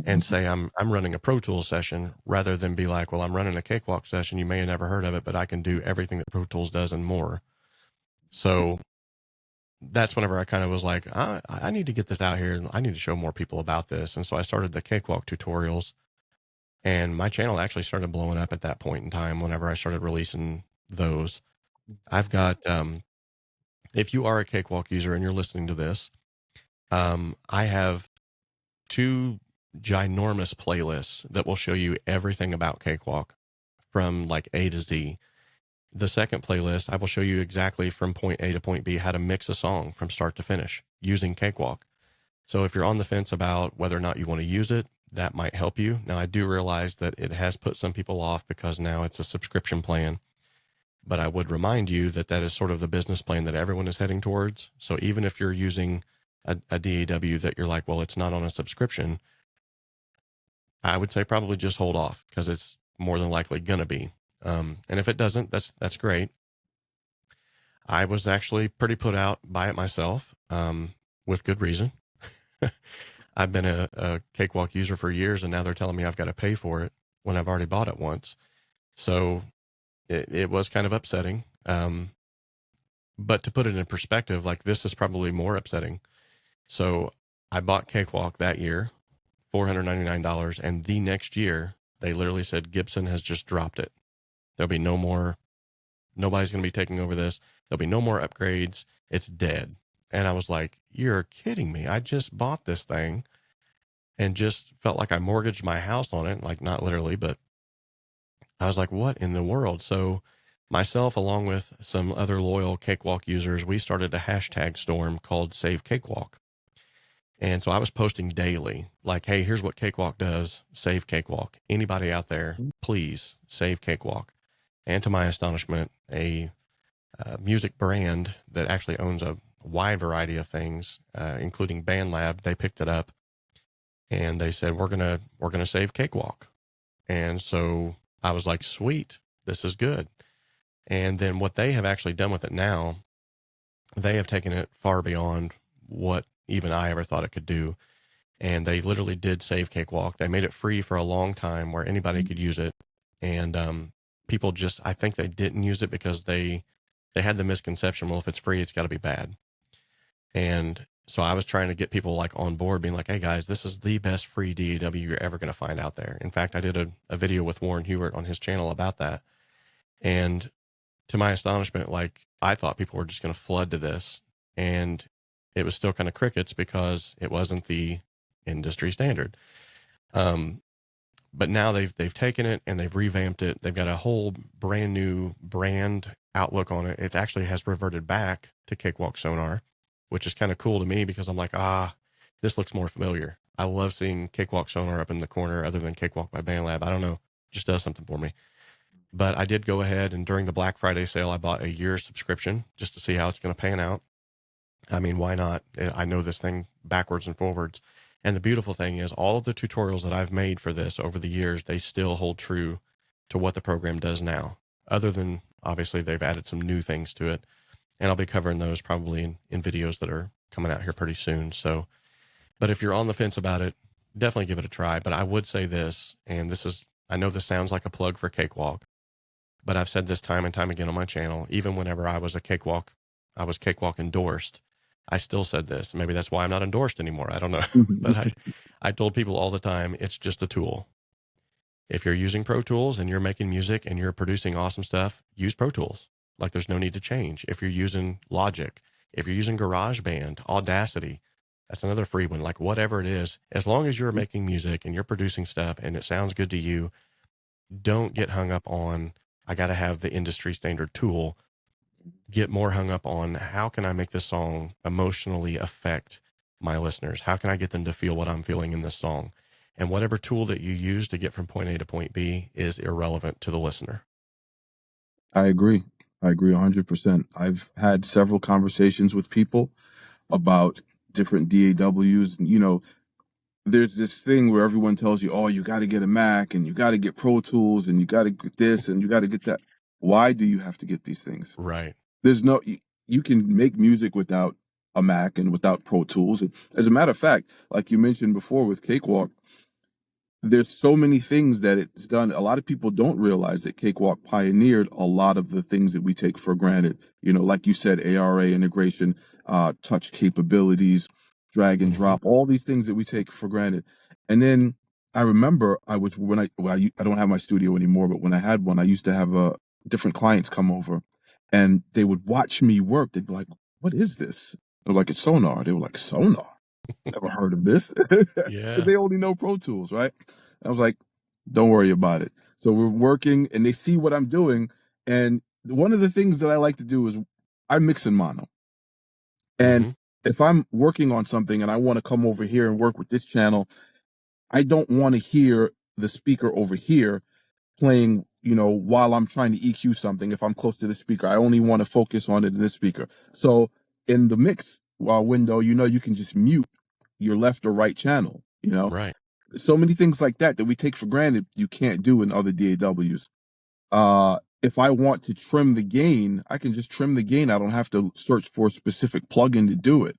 and say, I'm running a Pro Tools session, rather than be like, well, I'm running a Cakewalk session. You may have never heard of it, but I can do everything that Pro Tools does and more. So that's whenever I kind of was like, I need to get this out here and I need to show more people about this. And so I started the Cakewalk tutorials, and my channel actually started blowing up at that point in time whenever I started releasing those. I've got, if you are a Cakewalk user and you're listening to this, I have 2 ginormous playlists that will show you everything about Cakewalk from like A to Z. The second playlist, I will show you exactly from point A to point B how to mix a song from start to finish using Cakewalk. So if you're on the fence about whether or not you want to use it, that might help you. Now, I do realize that it has put some people off because now it's a subscription plan. But I would remind you that that is sort of the business plan that everyone is heading towards. So even if you're using a DAW that you're like, well, it's not on a subscription, I would say probably just hold off, because it's more than likely going to be. And if it doesn't, that's great. I was actually pretty put out by it myself, with good reason. I've been a Cakewalk user for years, and now they're telling me I've got to pay for it when I've already bought it once. So it was kind of upsetting. But to put it in perspective, like, this is probably more upsetting. So I bought Cakewalk that year, $499, and the next year they literally said Gibson has just dropped it. There'll be no more. Nobody's going to be taking over this. There'll be no more upgrades. It's dead. And I was like, you're kidding me. I just bought this thing and just felt like I mortgaged my house on it. Like, not literally, but I was like, what in the world? So myself, along with some other loyal Cakewalk users, we started a hashtag storm called Save Cakewalk. And so I was posting daily, like, hey, here's what Cakewalk does. Save Cakewalk. Anybody out there, please save Cakewalk. And to my astonishment, a music brand that actually owns a wide variety of things, including BandLab, they picked it up and they said, we're gonna save Cakewalk. And so I was like, sweet, this is good. And then what they have actually done with it now, they have taken it far beyond what even I ever thought it could do. And they literally did save Cakewalk. They made it free for a long time where anybody could use it. And people just, I think they didn't use it because they had the misconception, well, if it's free, it's got to be bad. And so I was trying to get people like on board, being like, hey guys, this is the best free DAW you're ever going to find out there. In fact, I did a video with Warren Hewart on his channel about that. And to my astonishment, like, I thought people were just going to flood to this, and it was still kind of crickets because it wasn't the industry standard. But now they've taken it and they've revamped it. They've got a whole brand new brand outlook on it. It actually has reverted back to Cakewalk Sonar, which is kind of cool to me because I'm like, this looks more familiar. I love seeing Cakewalk Sonar up in the corner other than Cakewalk by BandLab. I don't know, just does something for me. But I did go ahead, and during the Black Friday sale, I bought a year's subscription just to see how it's going to pan out. I mean, why not? I know this thing backwards and forwards. And the beautiful thing is all of the tutorials that I've made for this over the years, they still hold true to what the program does now, other than obviously they've added some new things to it. And I'll be covering those probably in videos that are coming out here pretty soon. So, but if you're on the fence about it, definitely give it a try. But I would say this, and this is, I know this sounds like a plug for Cakewalk, but I've said this time and time again on my channel, even whenever I was Cakewalk endorsed, I still said this. Maybe that's why I'm not endorsed anymore. I don't know. But I told people all the time, it's just a tool. If you're using Pro Tools and you're making music and you're producing awesome stuff, use Pro Tools. Like, there's no need to change. If you're using Logic, if you're using GarageBand, Audacity, that's another free one. Like, whatever it is, as long as you're making music and you're producing stuff and it sounds good to you, don't get hung up on, I got to have the industry standard tool. Get more hung up on, how can I make this song emotionally affect my listeners? How can I get them to feel what I'm feeling in this song? And whatever tool that you use to get from point A to point B is irrelevant to the listener. I agree. I agree 100%. I've had several conversations with people about different DAWs. And, there's this thing where everyone tells you, oh, you got to get a Mac and you got to get Pro Tools and you got to get this and you got to get that. Why do you have to get these things? Right. There's no, you can make music without a Mac and without Pro Tools. And as a matter of fact, like you mentioned before with Cakewalk, there's so many things that it's done. A lot of people don't realize that Cakewalk pioneered a lot of the things that we take for granted. Like you said, ARA integration, touch capabilities, drag and drop, all these things that we take for granted. And then I remember I don't have my studio anymore, but when I had one, I used to have different clients come over and they would watch me work. They'd be like, what is this? They're like, it's Sonar. They were like, Sonar? Never heard of this. Yeah. They only know Pro Tools, right? I was like, don't worry about it. So we're working and they see what I'm doing. And one of the things that I like to do is I mix in mono. And if I'm working on something and I want to come over here and work with this channel, I don't want to hear the speaker over here playing, while I'm trying to EQ something. If I'm close to the speaker, I only want to focus on it in this speaker. So in the mix window, you can just mute your left or right channel, Right. So many things like that we take for granted you can't do in other DAWs. If I want to trim the gain, I can just trim the gain. I don't have to search for a specific plugin to do it.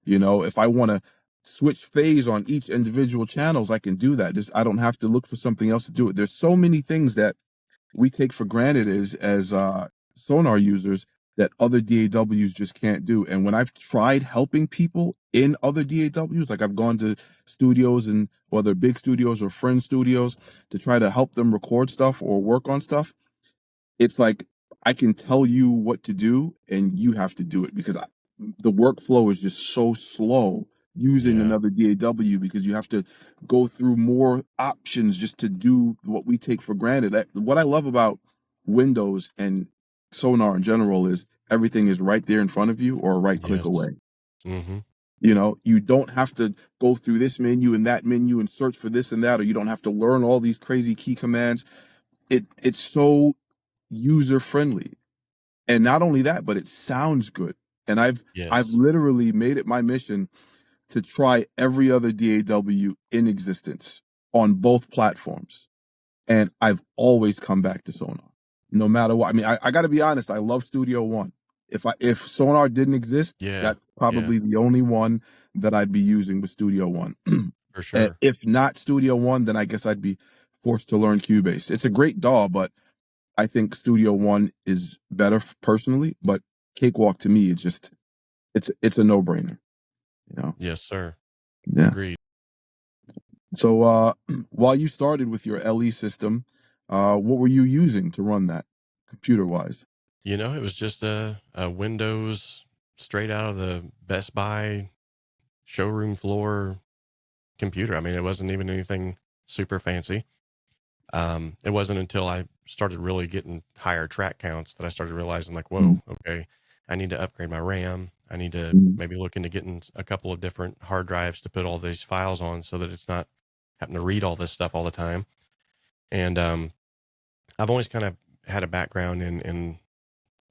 If I want to switch phase on each individual channels, I can do that. I don't have to look for something else to do it. There's so many things that we take for granted as Sonar users that other DAWs just can't do. And when I've tried helping people in other DAWs, like I've gone to studios, and whether big studios or friend studios, to try to help them record stuff or work on stuff, it's like I can tell you what to do and you have to do it, because the workflow is just so slow using another DAW, because you have to go through more options just to do what we take for granted. What I love about Windows and Sonar in general is everything is right there in front of you or a right click away. You don't have to go through this menu and that menu and search for this and that, or you don't have to learn all these crazy key commands. It's so user friendly. And not only that, but it sounds good. And I've literally made it my mission to try every other DAW in existence on both platforms. And I've always come back to Sonar, no matter what. I mean, I got to be honest. I love Studio One. If Sonar didn't exist, that's probably the only one that I'd be using with Studio One. For sure. If not Studio One, then I guess I'd be forced to learn Cubase. It's a great DAW, but I think Studio One is better personally. But Cakewalk, to me, it's a no-brainer. Yes, sir. Yeah. Agreed. So while you started with your LE system, what were you using to run that computer-wise? It was just a Windows straight out of the Best Buy showroom floor computer. I mean, it wasn't even anything super fancy. It wasn't until I started really getting higher track counts that I started realizing, like, whoa, okay, I need to upgrade my RAM. I need to maybe look into getting a couple of different hard drives to put all these files on so that it's not having to read all this stuff all the time. And I've always kind of had a background in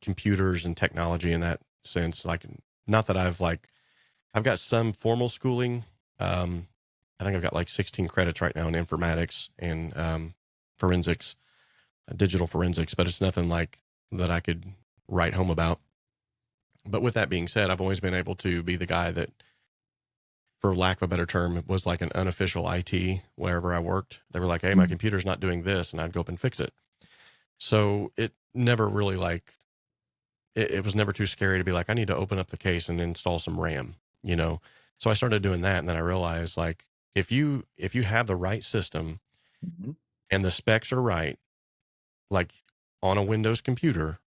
computers and technology in that sense. Like, not that I've got some formal schooling. I think I've got like 16 credits right now in informatics and forensics, digital forensics, but it's nothing like that I could write home about. But with that being said, I've always been able to be the guy that, for lack of a better term, it was like an unofficial IT wherever I worked. They were like, hey, my computer's not doing this, and I'd go up and fix it. So never really like it was never too scary to be like, I need to open up the case and install some RAM, you know? So I started doing that. And then I realized like, if you have the right system Mhm. and the specs are right, like on a Windows computer,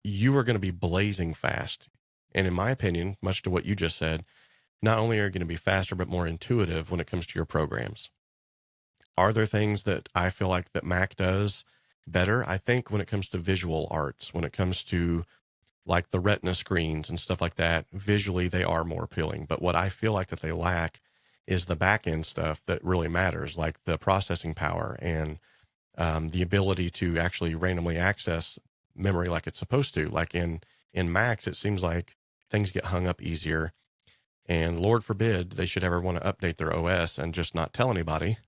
you are going to be blazing fast. And in my opinion, much to what you just said, not only are you going to be faster, but more intuitive when it comes to your programs. Are there things that I feel like that Mac does better? I think when it comes to visual arts, when it comes to like the retina screens and stuff like that, visually they are more appealing. But what I feel like that they lack is the back end stuff that really matters, like the processing power and the ability to actually randomly access memory like it's supposed to. Like in Macs, it seems like things get hung up easier. And Lord forbid they should ever want to update their OS and just not tell anybody.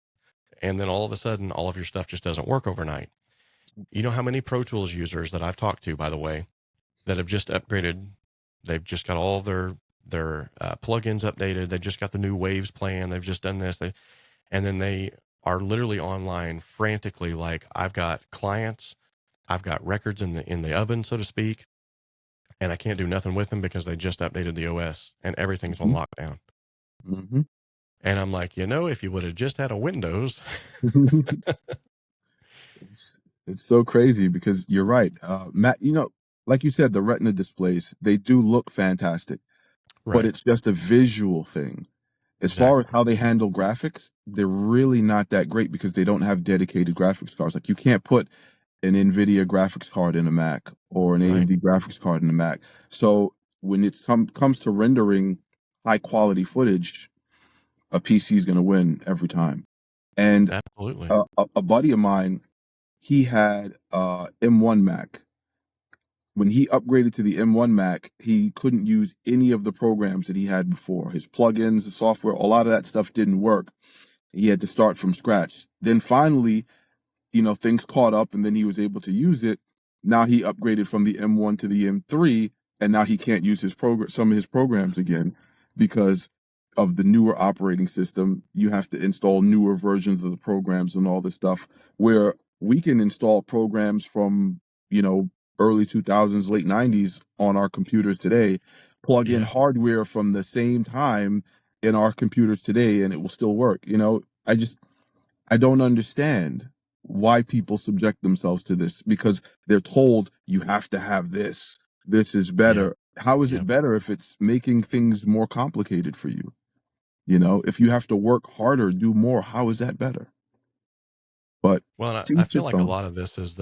And then all of a sudden, all of your stuff just doesn't work overnight. You know how many Pro Tools users that I've talked to, by the way, that have just upgraded. They've just got all of their plugins updated. They've just got the new Waves plan. They've just done this. And then they are literally online frantically like, I've got clients, I've got records in the oven, so to speak, and I can't do nothing with them because they just updated the OS and everything's on Mhm. lockdown. Mhm. And I'm like, if you would have just had a Windows. It's it's so crazy because you're right. Matt, like you said, the Retina displays, they do look fantastic, but Right. it's just a visual thing. As far as Exactly. how they handle graphics, they're really not that great because they don't have dedicated graphics cards. Like you can't put an NVIDIA graphics card in a Mac or an Right. AMD graphics card in a Mac. So when it comes to rendering high quality footage, a PC is going to win every time. And Absolutely. a buddy of mine, he had M1 Mac. When he upgraded to the M1 Mac, he couldn't use any of the programs that he had before. His plugins, the software, a lot of that stuff didn't work. He had to start from scratch. Then finally, things caught up and then he was able to use it. Now he upgraded from the M1 to the M3 and now he can't use some of his programs again because of the newer operating system. You have to install newer versions of the programs and all this stuff where we can install programs from, you know, early 2000s, late 90s on our computers today, plug in Yeah. hardware from the same time in our computers today and it will still work. I don't understand why people subject themselves to this because they're told you have to have this. This is Yeah. better. How is Yeah. it better if it's making things more complicated for you? If you have to work harder, do more, how is that better? But Well, and to I each feel its like a own. lot of this is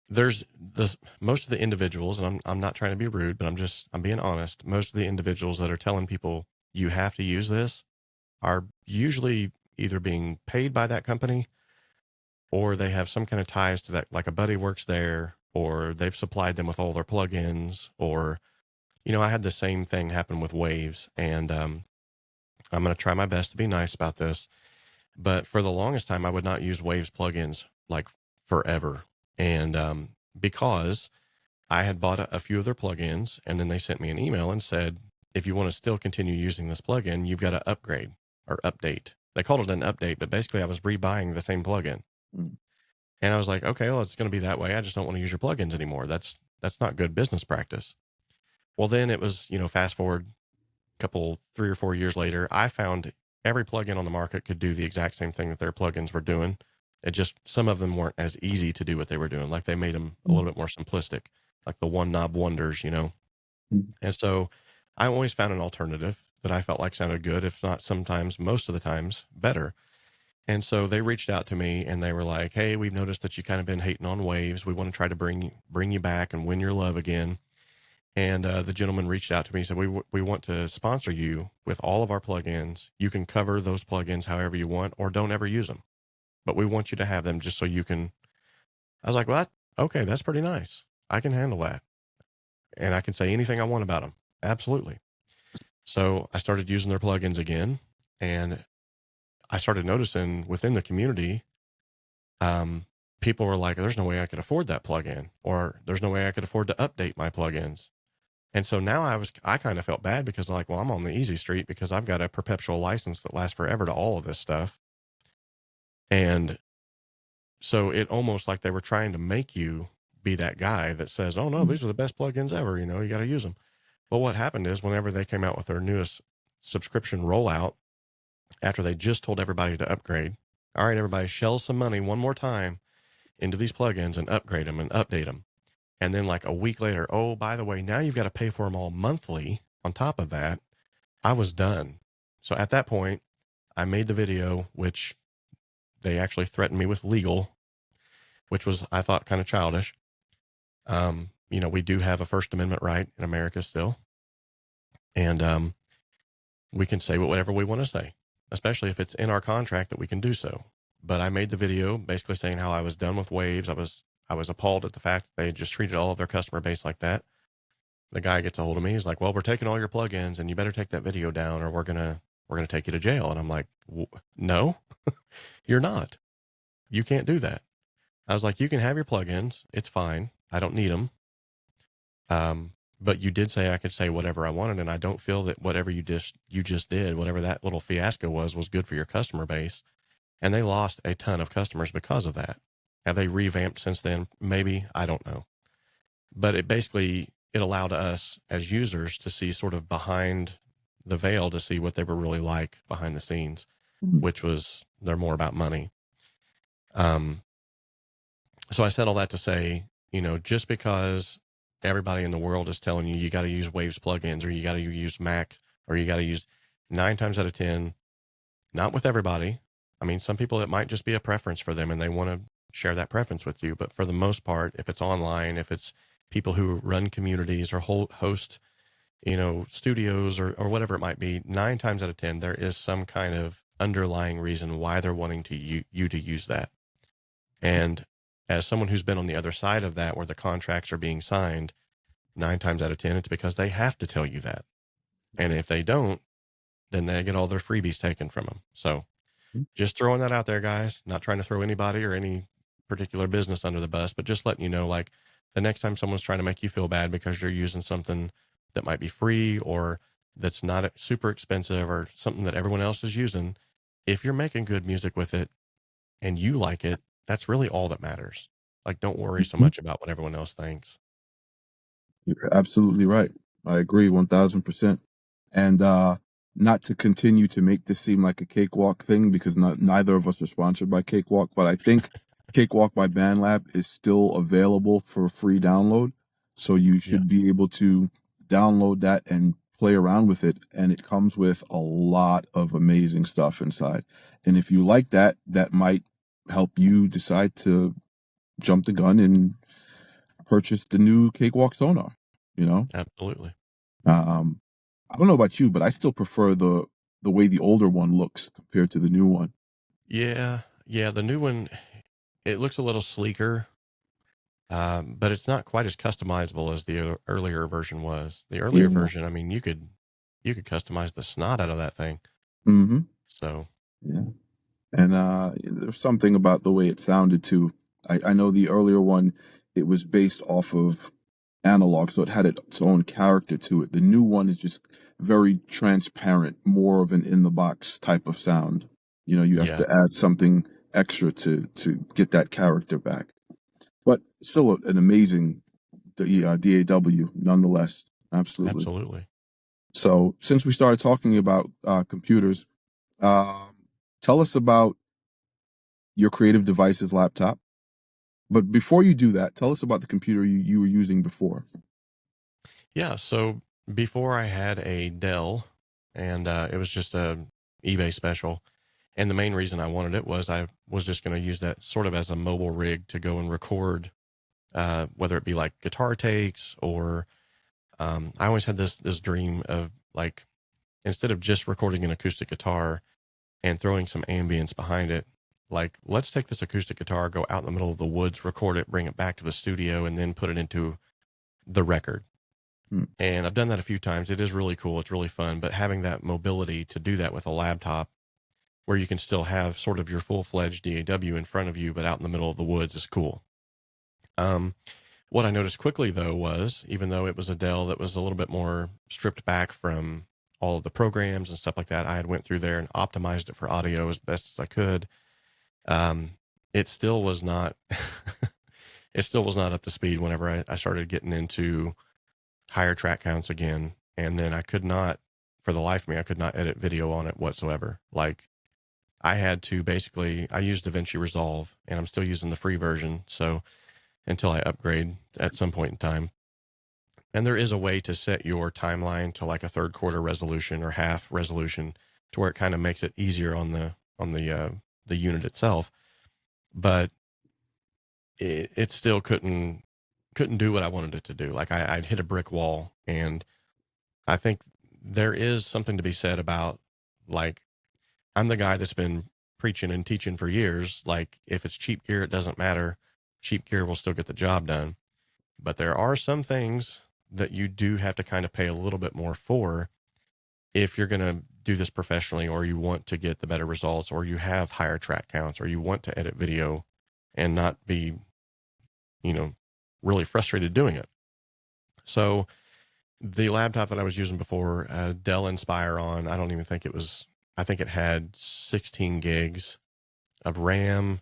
there's this most of the individuals, and I'm not trying to be rude, but I'm being honest. Most of the individuals that are telling people you have to use this are usually either being paid by that company or they have some kind of ties to that, like a buddy works there, or they've supplied them with all their plugins, or I had the same thing happen with Waves, and I'm going to try my best to be nice about this, but for the longest time, I would not use Waves plugins like forever, and because I had bought a few of their plugins, and then they sent me an email and said, if you want to still continue using this plugin, you've got to upgrade or update. They called it an update, but basically I was rebuying the same plugin. Mm. And I was like, okay, well, it's going to be that way. I just don't want to use your plugins anymore. That's not good business practice. Well, then it was, fast forward a couple, 3 or 4 years later, I found every plugin on the market could do the exact same thing that their plugins were doing. It just, some of them weren't as easy to do what they were doing. Like they made them a little bit more simplistic, like the one knob wonders. Mm. And so I always found an alternative that I felt like sounded good, if not sometimes, most of the times, better. And so they reached out to me and they were like, "Hey, we've noticed that you kind of been hating on Waves. We want to try to bring you back and win your love again." And the gentleman reached out to me and said, "We want to sponsor you with all of our plugins. You can cover those plugins however you want, or don't ever use them. But we want you to have them just so you can." I was like, "Well, okay, that's pretty nice. I can handle that, and I can say anything I want about them. Absolutely." So I started using their plugins again, and I started noticing within the community, people were like, "There's no way I could afford that plugin," or "There's no way I could afford to update my plugins." And so now I kind of felt bad because like, well, I'm on the easy street because I've got a perpetual license that lasts forever to all of this stuff. And So it almost like they were trying to make you be that guy that says, oh no, these are the best plugins ever. You know, you got to use them. But what happened is whenever they came out with their newest subscription rollout, after they just told everybody to upgrade, all right, everybody, shell some money one more time into these plugins and upgrade them and update them. And then like a week later, oh, by the way, now you've got to pay for them all monthly on top of that. I was done. So at that point, I made the video, which they actually threatened me with legal, which was, I thought, kind of childish. You know, we do have a First Amendment right in America still. And we can say whatever we want to say, especially if it's in our contract that we can do so. But I made the video basically saying how I was done with Waves. I was appalled at the fact that they just treated all of their customer base like that. The guy gets a hold of me. He's like, well, we're taking all your plugins and you better take that video down or we're going to take you to jail. And I'm like, no, you're not. You can't do that. I was like, you can have your plugins. It's fine. I don't need them. But you did say I could say whatever I wanted. And I don't feel that whatever you just did, whatever that little fiasco was good for your customer base. And they lost a ton of customers because of that. Have they revamped since then? Maybe. I don't know. But it allowed us as users to see sort of behind the veil to see what they were really like behind the scenes, which was they're more about money. So I said all that to say, you know, just because everybody in the world is telling you got to use Waves plugins or you got to use Mac or you got to use 9 times out of 10, not with everybody. I mean, some people, it might just be a preference for them and they want to share that preference with you. But for the most part, if it's online, if it's people who run communities or host, you know, studios or whatever it might be, 9 times out of 10, there is some kind of underlying reason why they're wanting to you to use that. And as someone who's been on the other side of that, where the contracts are being signed, 9 times out of 10, it's because they have to tell you that. And if they don't, then they get all their freebies taken from them. So just throwing that out there, guys, not trying to throw anybody or any particular business under the bus, but just letting you know, like the next time someone's trying to make you feel bad because you're using something that might be free or that's not super expensive or something that everyone else is using, if you're making good music with it and you like it, that's really all that matters. Like, don't worry so much about what everyone else thinks. You're absolutely right. I agree 1000%. And not to continue to make this seem like a Cakewalk thing, because neither of us are sponsored by Cakewalk, but I think Cakewalk by BandLab is still available for free download. So you should be able to download that and play around with it. And it comes with a lot of amazing stuff inside. And if you like that, that might help you decide to jump the gun and purchase the new Cakewalk sonar, you know? Absolutely. I don't know about you, but I still prefer the way the older one looks compared to the new one. Yeah. The new one, it looks a little sleeker, but it's not quite as customizable as the earlier version was. The earlier version, I mean, you could customize the snot out of that thing. Mm-hmm. So yeah, and there's something about the way it sounded too. I know the earlier one, it was based off of analog, so it had its own character to it. The new one is just very transparent, more of an in the box type of sound. You know, you have to add something extra to get that character back. But still an amazing DAW nonetheless. Absolutely. So since we started talking about computers, tell us about your Kreative Devices laptop. But before you do that, tell us about the computer you were using before. Yeah, so before I had a Dell, and it was just a eBay special. And the main reason I wanted it was I was just going to use that sort of as a mobile rig to go and record, whether it be like guitar takes or I always had this dream of, like, instead of just recording an acoustic guitar and throwing some ambience behind it, like, let's take this acoustic guitar, go out in the middle of the woods, record it, bring it back to the studio, and then put it into the record. And I've done that a few times. It is really cool. It's really fun. But having that mobility to do that with a laptop where you can still have sort of your full-fledged DAW in front of you, but out in the middle of the woods is cool. What I noticed quickly, though, was even though it was a Dell that was a little bit more stripped back from all of the programs and stuff like that, I had went through there and optimized it for audio as best as I could. it still was not, it still was not up to speed whenever I started getting into higher track counts again. And then I could not, for the life of me, I could not edit video on it whatsoever. Like, I had to basically, I used DaVinci Resolve, and I'm still using the free version. So until I upgrade at some point in time. And there is a way to set your timeline to like a third quarter resolution or half resolution, to where it kind of makes it easier on the unit itself. But it still couldn't do what I wanted it to do. Like, I'd hit a brick wall. And I think there is something to be said about, like, I'm the guy that's been preaching and teaching for years. Like, if it's cheap gear, it doesn't matter. Cheap gear will still get the job done. But there are some things that you do have to kind of pay a little bit more for if you're going to do this professionally, or you want to get the better results, or you have higher track counts, or you want to edit video and not be, really frustrated doing it. So the laptop that I was using before, Dell Inspiron, I think it had 16 gigs of RAM.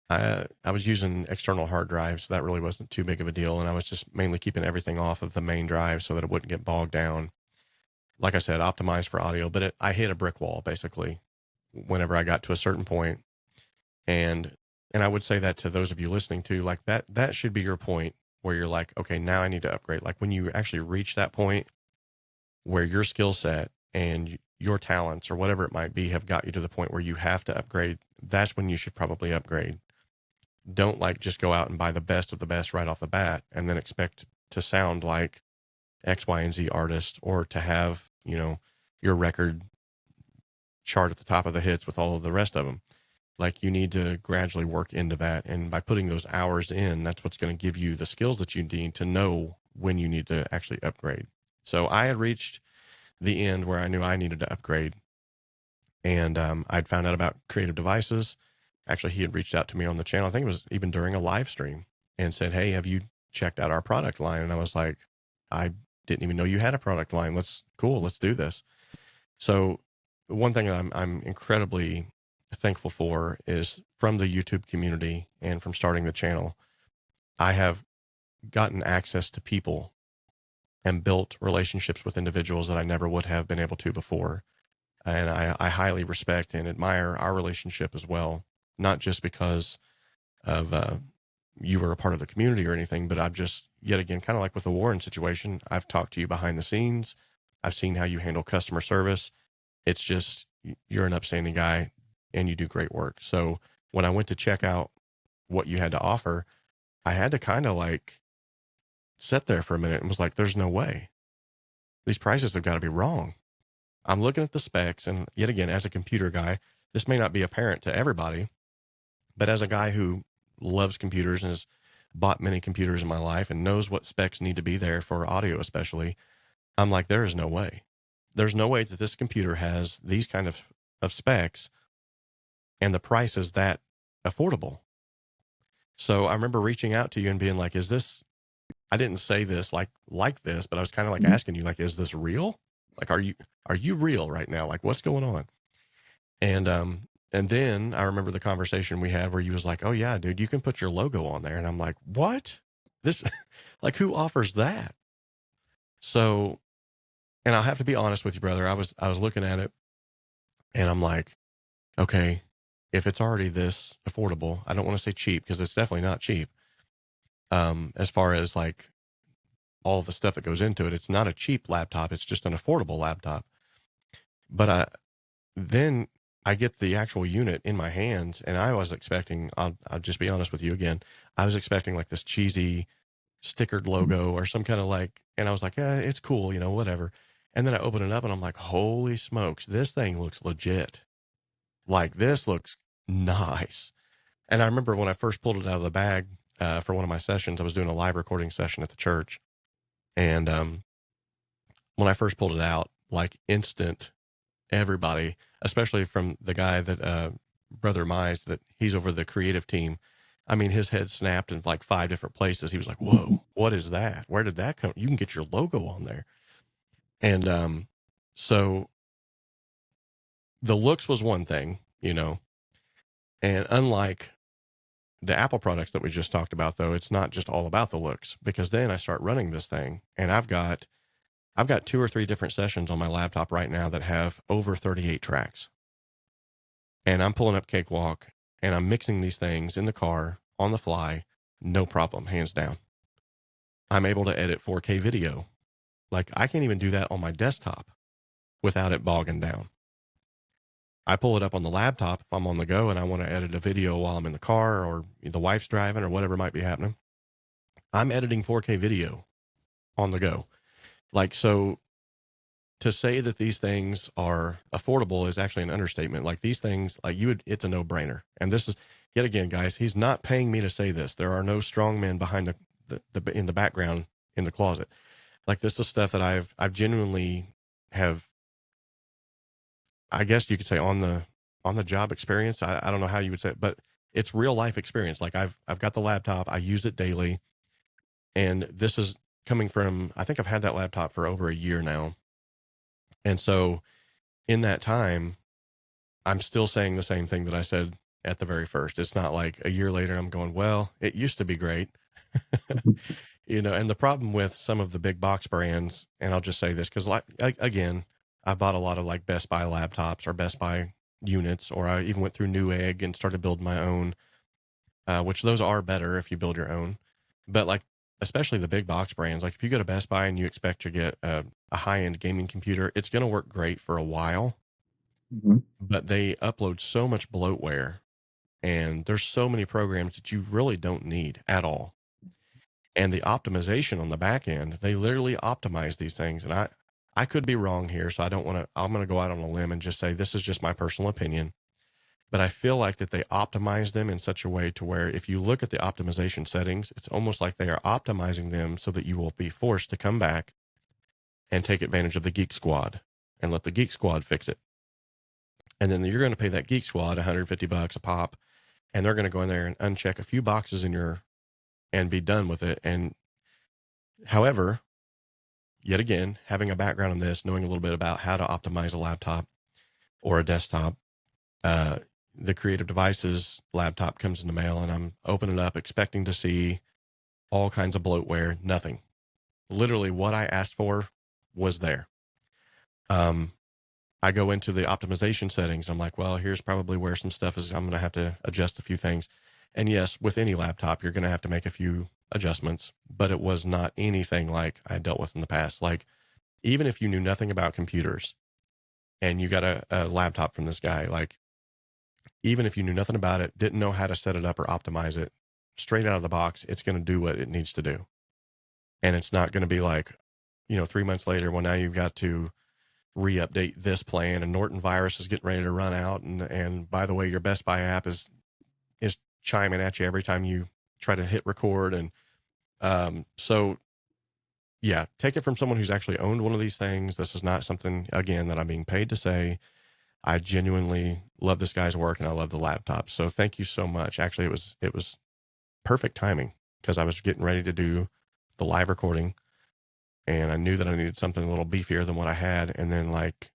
I was using external hard drives, so that really wasn't too big of a deal. And I was just mainly keeping everything off of the main drive so that it wouldn't get bogged down. Like I said, optimized for audio, but I hit a brick wall basically whenever I got to a certain point. And I would say that to those of you listening too, like that should be your point where you're like, okay, now I need to upgrade. Like, when you actually reach that point where your skill set and your talents or whatever it might be have got you to the point where you have to upgrade, that's when you should probably upgrade. Don't like just go out and buy the best of the best right off the bat and then expect to sound like X, Y, and Z artist, or to have, your record chart at the top of the hits with all of the rest of them. Like, you need to gradually work into that. And by putting those hours in, that's what's going to give you the skills that you need to know when you need to actually upgrade. So I had reached the end where I knew I needed to upgrade. And I'd found out about Kreative Devices. Actually, he had reached out to me on the channel. I think it was even during a live stream, and said, hey, have you checked out our product line? And I was like, I didn't even know you had a product line. Let's do this. So one thing that I'm incredibly thankful for is, from the YouTube community and from starting the channel, I have gotten access to people and built relationships with individuals that I never would have been able to before. And I highly respect and admire our relationship as well, not just because of you were a part of the community or anything, but I've just, yet again, kind of like with the Warren situation, I've talked to you behind the scenes. I've seen how you handle customer service. It's just, you're an upstanding guy and you do great work. So when I went to check out what you had to offer, I had to kind of like sit there for a minute and was like, there's no way. These prices have got to be wrong. I'm looking at the specs, and yet again, as a computer guy, this may not be apparent to everybody, but as a guy who loves computers and has bought many computers in my life and knows what specs need to be there for audio especially, I'm like, there is no way. There's no way that this computer has these kind of specs and the price is that affordable. So I remember reaching out to you and being like, is this, I didn't say this like this, but I was kind of like asking you, like, is this real? Like, are you real right now? Like, what's going on? And then I remember the conversation we had where you was like, oh yeah, dude, you can put your logo on there. And I'm like, what? This, like, who offers that? So, and I'll have to be honest with you, brother. I was looking at it and I'm like, okay, if it's already this affordable, I don't want to say cheap, because it's definitely not cheap. As far as like all the stuff that goes into it, it's not a cheap laptop. It's just an affordable laptop. But then I get the actual unit in my hands, and I was expecting, I'll just be honest with you again, I was expecting like this cheesy stickered logo or some kind of like, and I was like, it's cool, whatever. And then I open it up and I'm like, holy smokes, this thing looks legit. Like, this looks nice. And I remember when I first pulled it out of the bag for one of my sessions, I was doing a live recording session at the church. And when I first pulled it out, like, instant, everybody, especially from the guy that, Brother Mize, that he's over the creative team. I mean, his head snapped in like 5 different places. He was like, whoa, what is that? Where did that come? You can get your logo on there. And so the looks was one thing, and unlike The Apple products that we just talked about, though, it's not just all about the looks, because then I start running this thing, and I've got 2 or 3 different sessions on my laptop right now that have over 38 tracks. And I'm pulling up Cakewalk and I'm mixing these things in the car on the fly, no problem, hands down. I'm able to edit 4K video. Like, I can't even do that on my desktop without it bogging down. I pull it up on the laptop if I'm on the go and I want to edit a video while I'm in the car or the wife's driving or whatever might be happening. I'm editing 4K video on the go. Like, so to say that these things are affordable is actually an understatement. Like, these things, like, it's a no-brainer. And this is, yet again, guys, he's not paying me to say this. There are no strong men behind in the background in the closet. Like, this is stuff that I've genuinely have, I guess you could say, on the job experience. I don't know how you would say it, but it's real life experience. Like, I've got the laptop, I use it daily, and this is coming from, I think I've had that laptop for over a year now. And so in that time, I'm still saying the same thing that I said at the very first. It's not like a year later I'm going, well, it used to be great. And the problem with some of the big box brands, and I'll just say this because, like, again, I bought a lot of like Best Buy laptops or Best Buy units, or I even went through Newegg and started building my own, which those are better if you build your own. But like, especially the big box brands, like if you go to Best Buy and you expect to get a high-end gaming computer, it's going to work great for a while, but they upload so much bloatware and there's so many programs that you really don't need at all. And the optimization on the back end, they literally optimize these things. And I could be wrong here, so I'm going to go out on a limb and just say this is just my personal opinion. But I feel like that they optimize them in such a way to where if you look at the optimization settings, it's almost like they are optimizing them so that you will be forced to come back and take advantage of the Geek Squad and let the Geek Squad fix it. And then you're going to pay that Geek Squad $150 a pop, and they're going to go in there and uncheck a few boxes and be done with it. And however, yet again, having a background in this, knowing a little bit about how to optimize a laptop or a desktop, the Kreative Devices laptop comes in the mail and I'm opening it up expecting to see all kinds of bloatware. Nothing. Literally what I asked for was there. I go into the optimization settings. I'm like, well, here's probably where some stuff is. I'm going to have to adjust a few things. And yes, with any laptop, you're going to have to make a few adjustments, but it was not anything like I dealt with in the past. Like, even if you knew nothing about computers and you got a laptop from this guy, like, even if you knew nothing about it, didn't know how to set it up or optimize it, straight out of the box, it's going to do what it needs to do. And it's not going to be like, 3 months later, well, now you've got to re-update this plan and Norton virus is getting ready to run out. And by the way, your Best Buy app is chiming at you every time you try to hit record. And so, yeah, take it from someone who's actually owned one of these things. This is not something, again, that I'm being paid to say. I genuinely love this guy's work and I love the laptop. So thank you so much. Actually, it was perfect timing because I was getting ready to do the live recording and I knew that I needed something a little beefier than what I had. And then, like,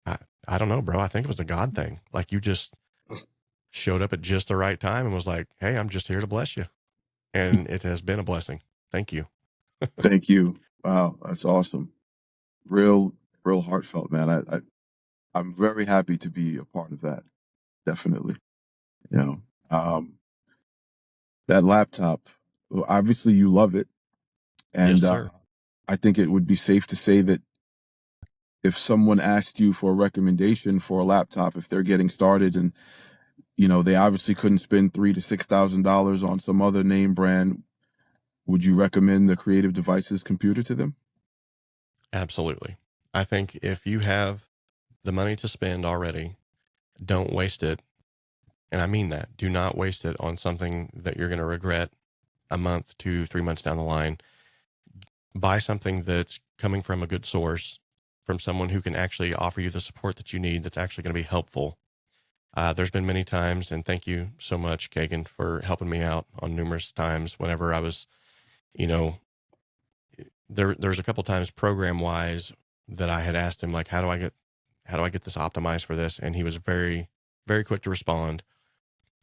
I don't know, bro. I think it was a God thing. Like, you just showed up at just the right time and was like, hey, I'm just here to bless you. And it has been a blessing. Thank you. Thank you. Wow, that's awesome. Real heartfelt, man. I'm very happy to be a part of that. Definitely. That laptop, well, obviously you love it. And Yes, sir. I think it would be safe to say that if someone asked you for a recommendation for a laptop, if they're getting started and, they obviously couldn't spend $3,000 to $6,000 on some other name brand, would you recommend the Kreative Devices computer to them? Absolutely. I think if you have the money to spend already, don't waste it. And I mean that. Do not waste it on something that you're going to regret a month, 2, 3 months down the line. Buy something that's coming from a good source, from someone who can actually offer you the support that you need, that's actually going to be helpful. There's been many times, and thank you so much, Kagan, for helping me out on numerous times whenever I was, there's a couple times program-wise that I had asked him, like, how do I get this optimized for this? And he was very, very quick to respond.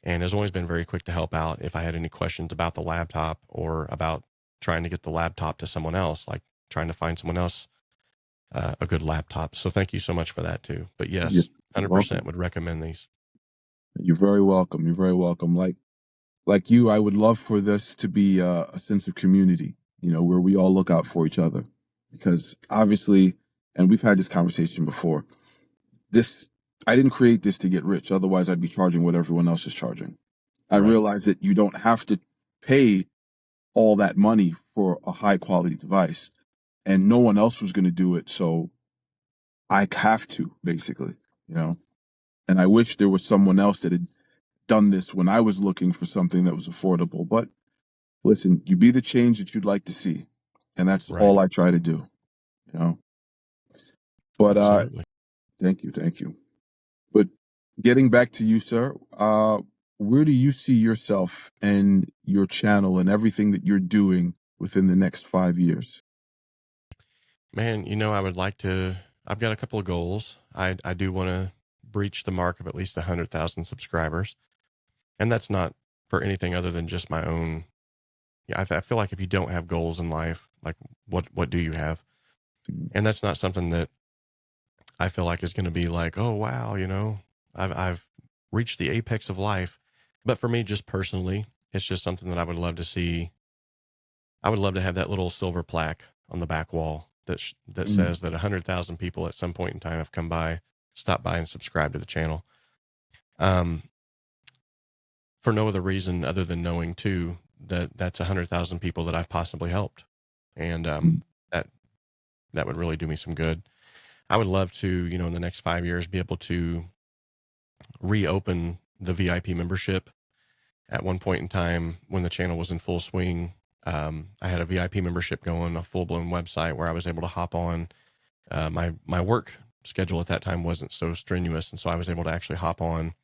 and has always been very quick to help out if I had any questions about the laptop or about trying to get the laptop to someone else, like trying to find someone else a good laptop. So thank you so much for that too. But You're yes, you're 100% welcome. would recommend these. You're very welcome. You're very welcome. Like you, I would love for this to be a sense of community, where we all look out for each other. Because obviously, and we've had this conversation before, this I didn't create this to get rich. Otherwise, I'd be charging what everyone else is charging. I Right. realize that you don't have to pay all that money for a high quality device, and no one else was going to do it. So I have to, basically. And I wish there was someone else that had done this when I was looking for something that was affordable. But listen, you be the change that you'd like to see. And that's Right. all I try to do. But Absolutely. thank you, thank you. But getting back to you, sir, where do you see yourself and your channel and everything that you're doing within the next 5 years? Man, I've got a couple of goals. I do want to breach the mark of at least 100,000 subscribers. And that's not for anything other than just my own. Yeah, I feel like if you don't have goals in life, like what do you have? And that's not something that I feel like is going to be like, oh, wow, I've reached the apex of life. But for me, just personally, it's just something that I would love to see. I would love to have that little silver plaque on the back wall that Mm. says that 100,000 people at some point in time have come by, stopped by, and subscribed to the channel. Um, for no other reason other than knowing too that that's 100,000 people that I've possibly helped, and Mm. that that would really do me some good. I would love to, in the next 5 years, be able to reopen the VIP membership. At one point in time, when the channel was in full swing, I had a VIP membership going, a full blown website where I was able to hop on. My work schedule at that time wasn't so strenuous, and so I was able to actually hop on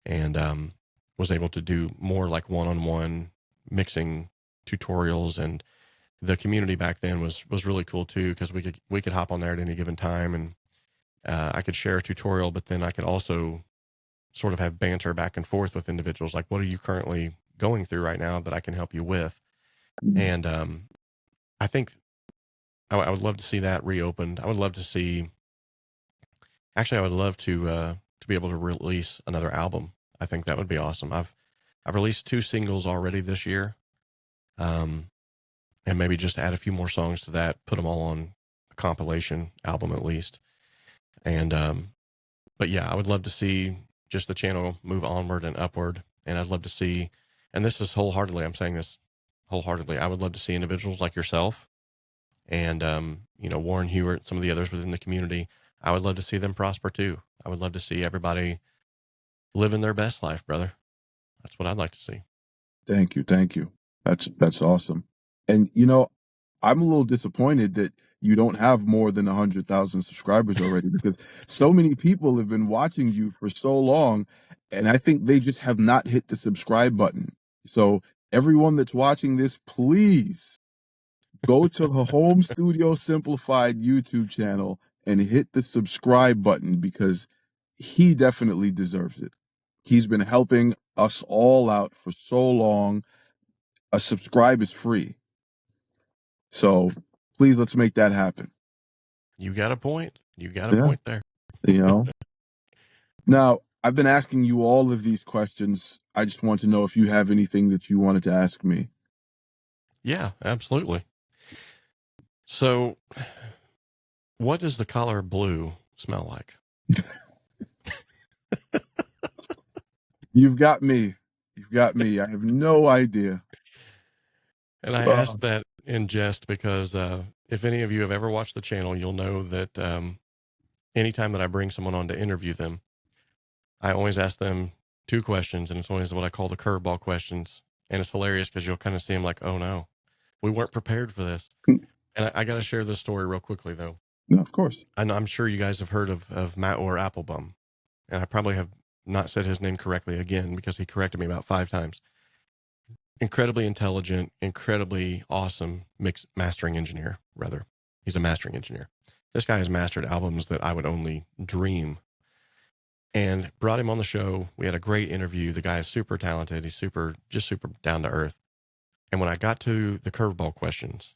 and was able to do more like one-on-one mixing tutorials. And the community back then was really cool too, because we could hop on there at any given time, and I could share a tutorial, but then I could also sort of have banter back and forth with individuals, like, what are you currently going through right now that I can help you with? Mm. And I think I would love to see that reopened. I would love to see. Actually, I would love to be able to release another album. I think that would be awesome. I've released 2 singles already this year, um, and maybe just add a few more songs to that. Put them all on a compilation album at least. And but yeah, I would love to see just the channel move onward and upward. And I'd love to see, and this is wholeheartedly, I'm saying this wholeheartedly, I would love to see individuals like yourself and Warren Hewitt, some of the others within the community. I would love to see them prosper too. I would love to see everybody living their best life, brother. That's what I'd like to see. Thank you, thank you. That's awesome. And I'm a little disappointed that you don't have more than 100,000 subscribers already, because so many people have been watching you for so long, and I think they just have not hit the subscribe button. So everyone that's watching this, please go to the Home Studio Simplified YouTube channel and hit the subscribe button, because he definitely deserves it. He's been helping us all out for so long. A subscribe is free. So please, let's make that happen. You got a point. You got a Yeah. point there. You know, now I've been asking you all of these questions. I just want to know if you have anything that you wanted to ask me. Yeah, absolutely. So, what does the color blue smell like? You've got me. You've got me. I have no idea. And I Uh, asked that in jest because if any of you have ever watched the channel, you'll know that anytime that I bring someone on to interview them, I always ask them 2 questions, and it's always what I call the curveball questions. And it's hilarious because you'll kind of see them like, oh no, we weren't prepared for this. And I got to share this story real quickly, though. no, of course. And I'm sure you guys have heard of Matt or Applebum. And I probably have not said his name correctly again because he corrected me about 5 times. Incredibly intelligent, incredibly awesome mastering engineer, rather. He's a mastering engineer. This guy has mastered albums that I would only dream. and brought him on the show. We had a great interview. The guy is super talented. He's super down to earth. And when I got to the curveball questions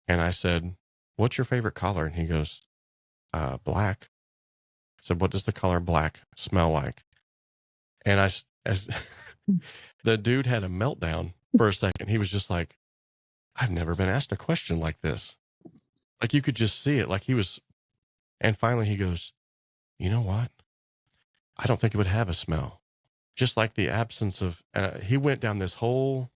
and I said, "What's your favorite color?" And he goes, "Black." I said, "What does the color black smell like?" And as the dude had a meltdown for a second. He was just like, "I've never been asked a question like this." Like you could just see it. Like he was, and finally he goes, "You know what? I don't think it would have a smell." Just like the absence of, he went down this whole,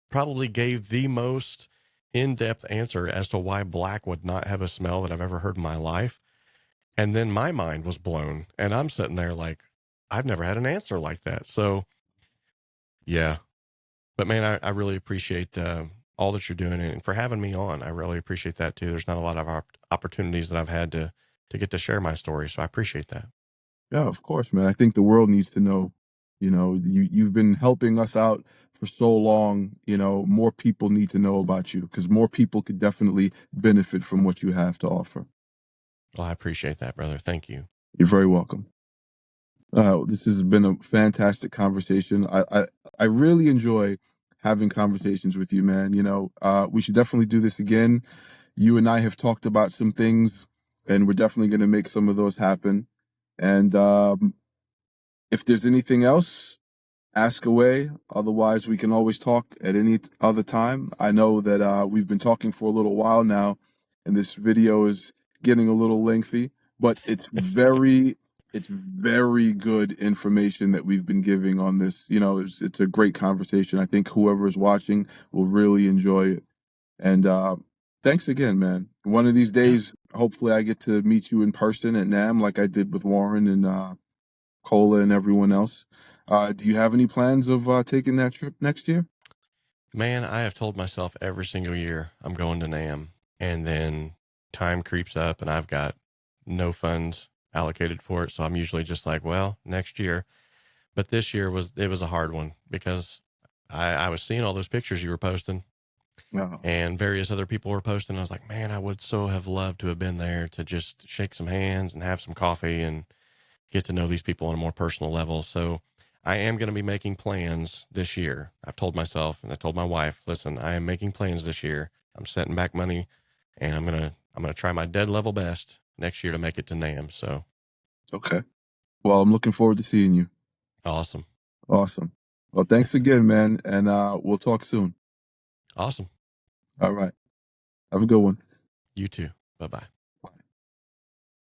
probably gave the most in-depth answer as to why black would not have a smell that I've ever heard in my life. And then my mind was blown and I'm sitting there like, I've never had an answer like that. So yeah, but man, I really appreciate all that you're doing and for having me on. I really appreciate that too. There's not a lot of opportunities that I've had to get to share my story. So I appreciate that. Yeah, of course, man. I think the world needs to know, you've been helping us out for so long, more people need to know about you because more people could definitely benefit from what you have to offer. Well, I appreciate that, brother. Thank you. You're very welcome. This has been a fantastic conversation. I really enjoy having conversations with you, man. We should definitely do this again. You and I have talked about some things, and we're definitely going to make some of those happen. And if there's anything else, ask away. Otherwise, we can always talk at any other time. I know that we've been talking for a little while now, and this video is getting a little lengthy, but it's very good information that we've been giving on this. It's a great conversation. I think whoever is watching will really enjoy it. And thanks again, man. One of these days, hopefully I get to meet you in person at NAMM like I did with Warren and Cola and everyone else. Do you have any plans of taking that trip next year? Man, I have told myself every single year I'm going to NAMM, and then time creeps up and I've got no funds allocated for it. So I'm usually just like, well, next year. But this year was a hard one because I was seeing all those pictures you were posting Oh, and various other people were posting. I was like, man, I would so have loved to have been there to just shake some hands and have some coffee and get to know these people on a more personal level. So I am going to be making plans this year. I've told myself and I told my wife, listen, I am making plans this year. I'm setting back money and I'm going to try my dead level best next year to make it to NAMM. So okay. Well, I'm looking forward to seeing you. awesome. Awesome. Well, thanks again, man, and we'll talk soon. Awesome. All right. Have a good one. You too. Bye-bye.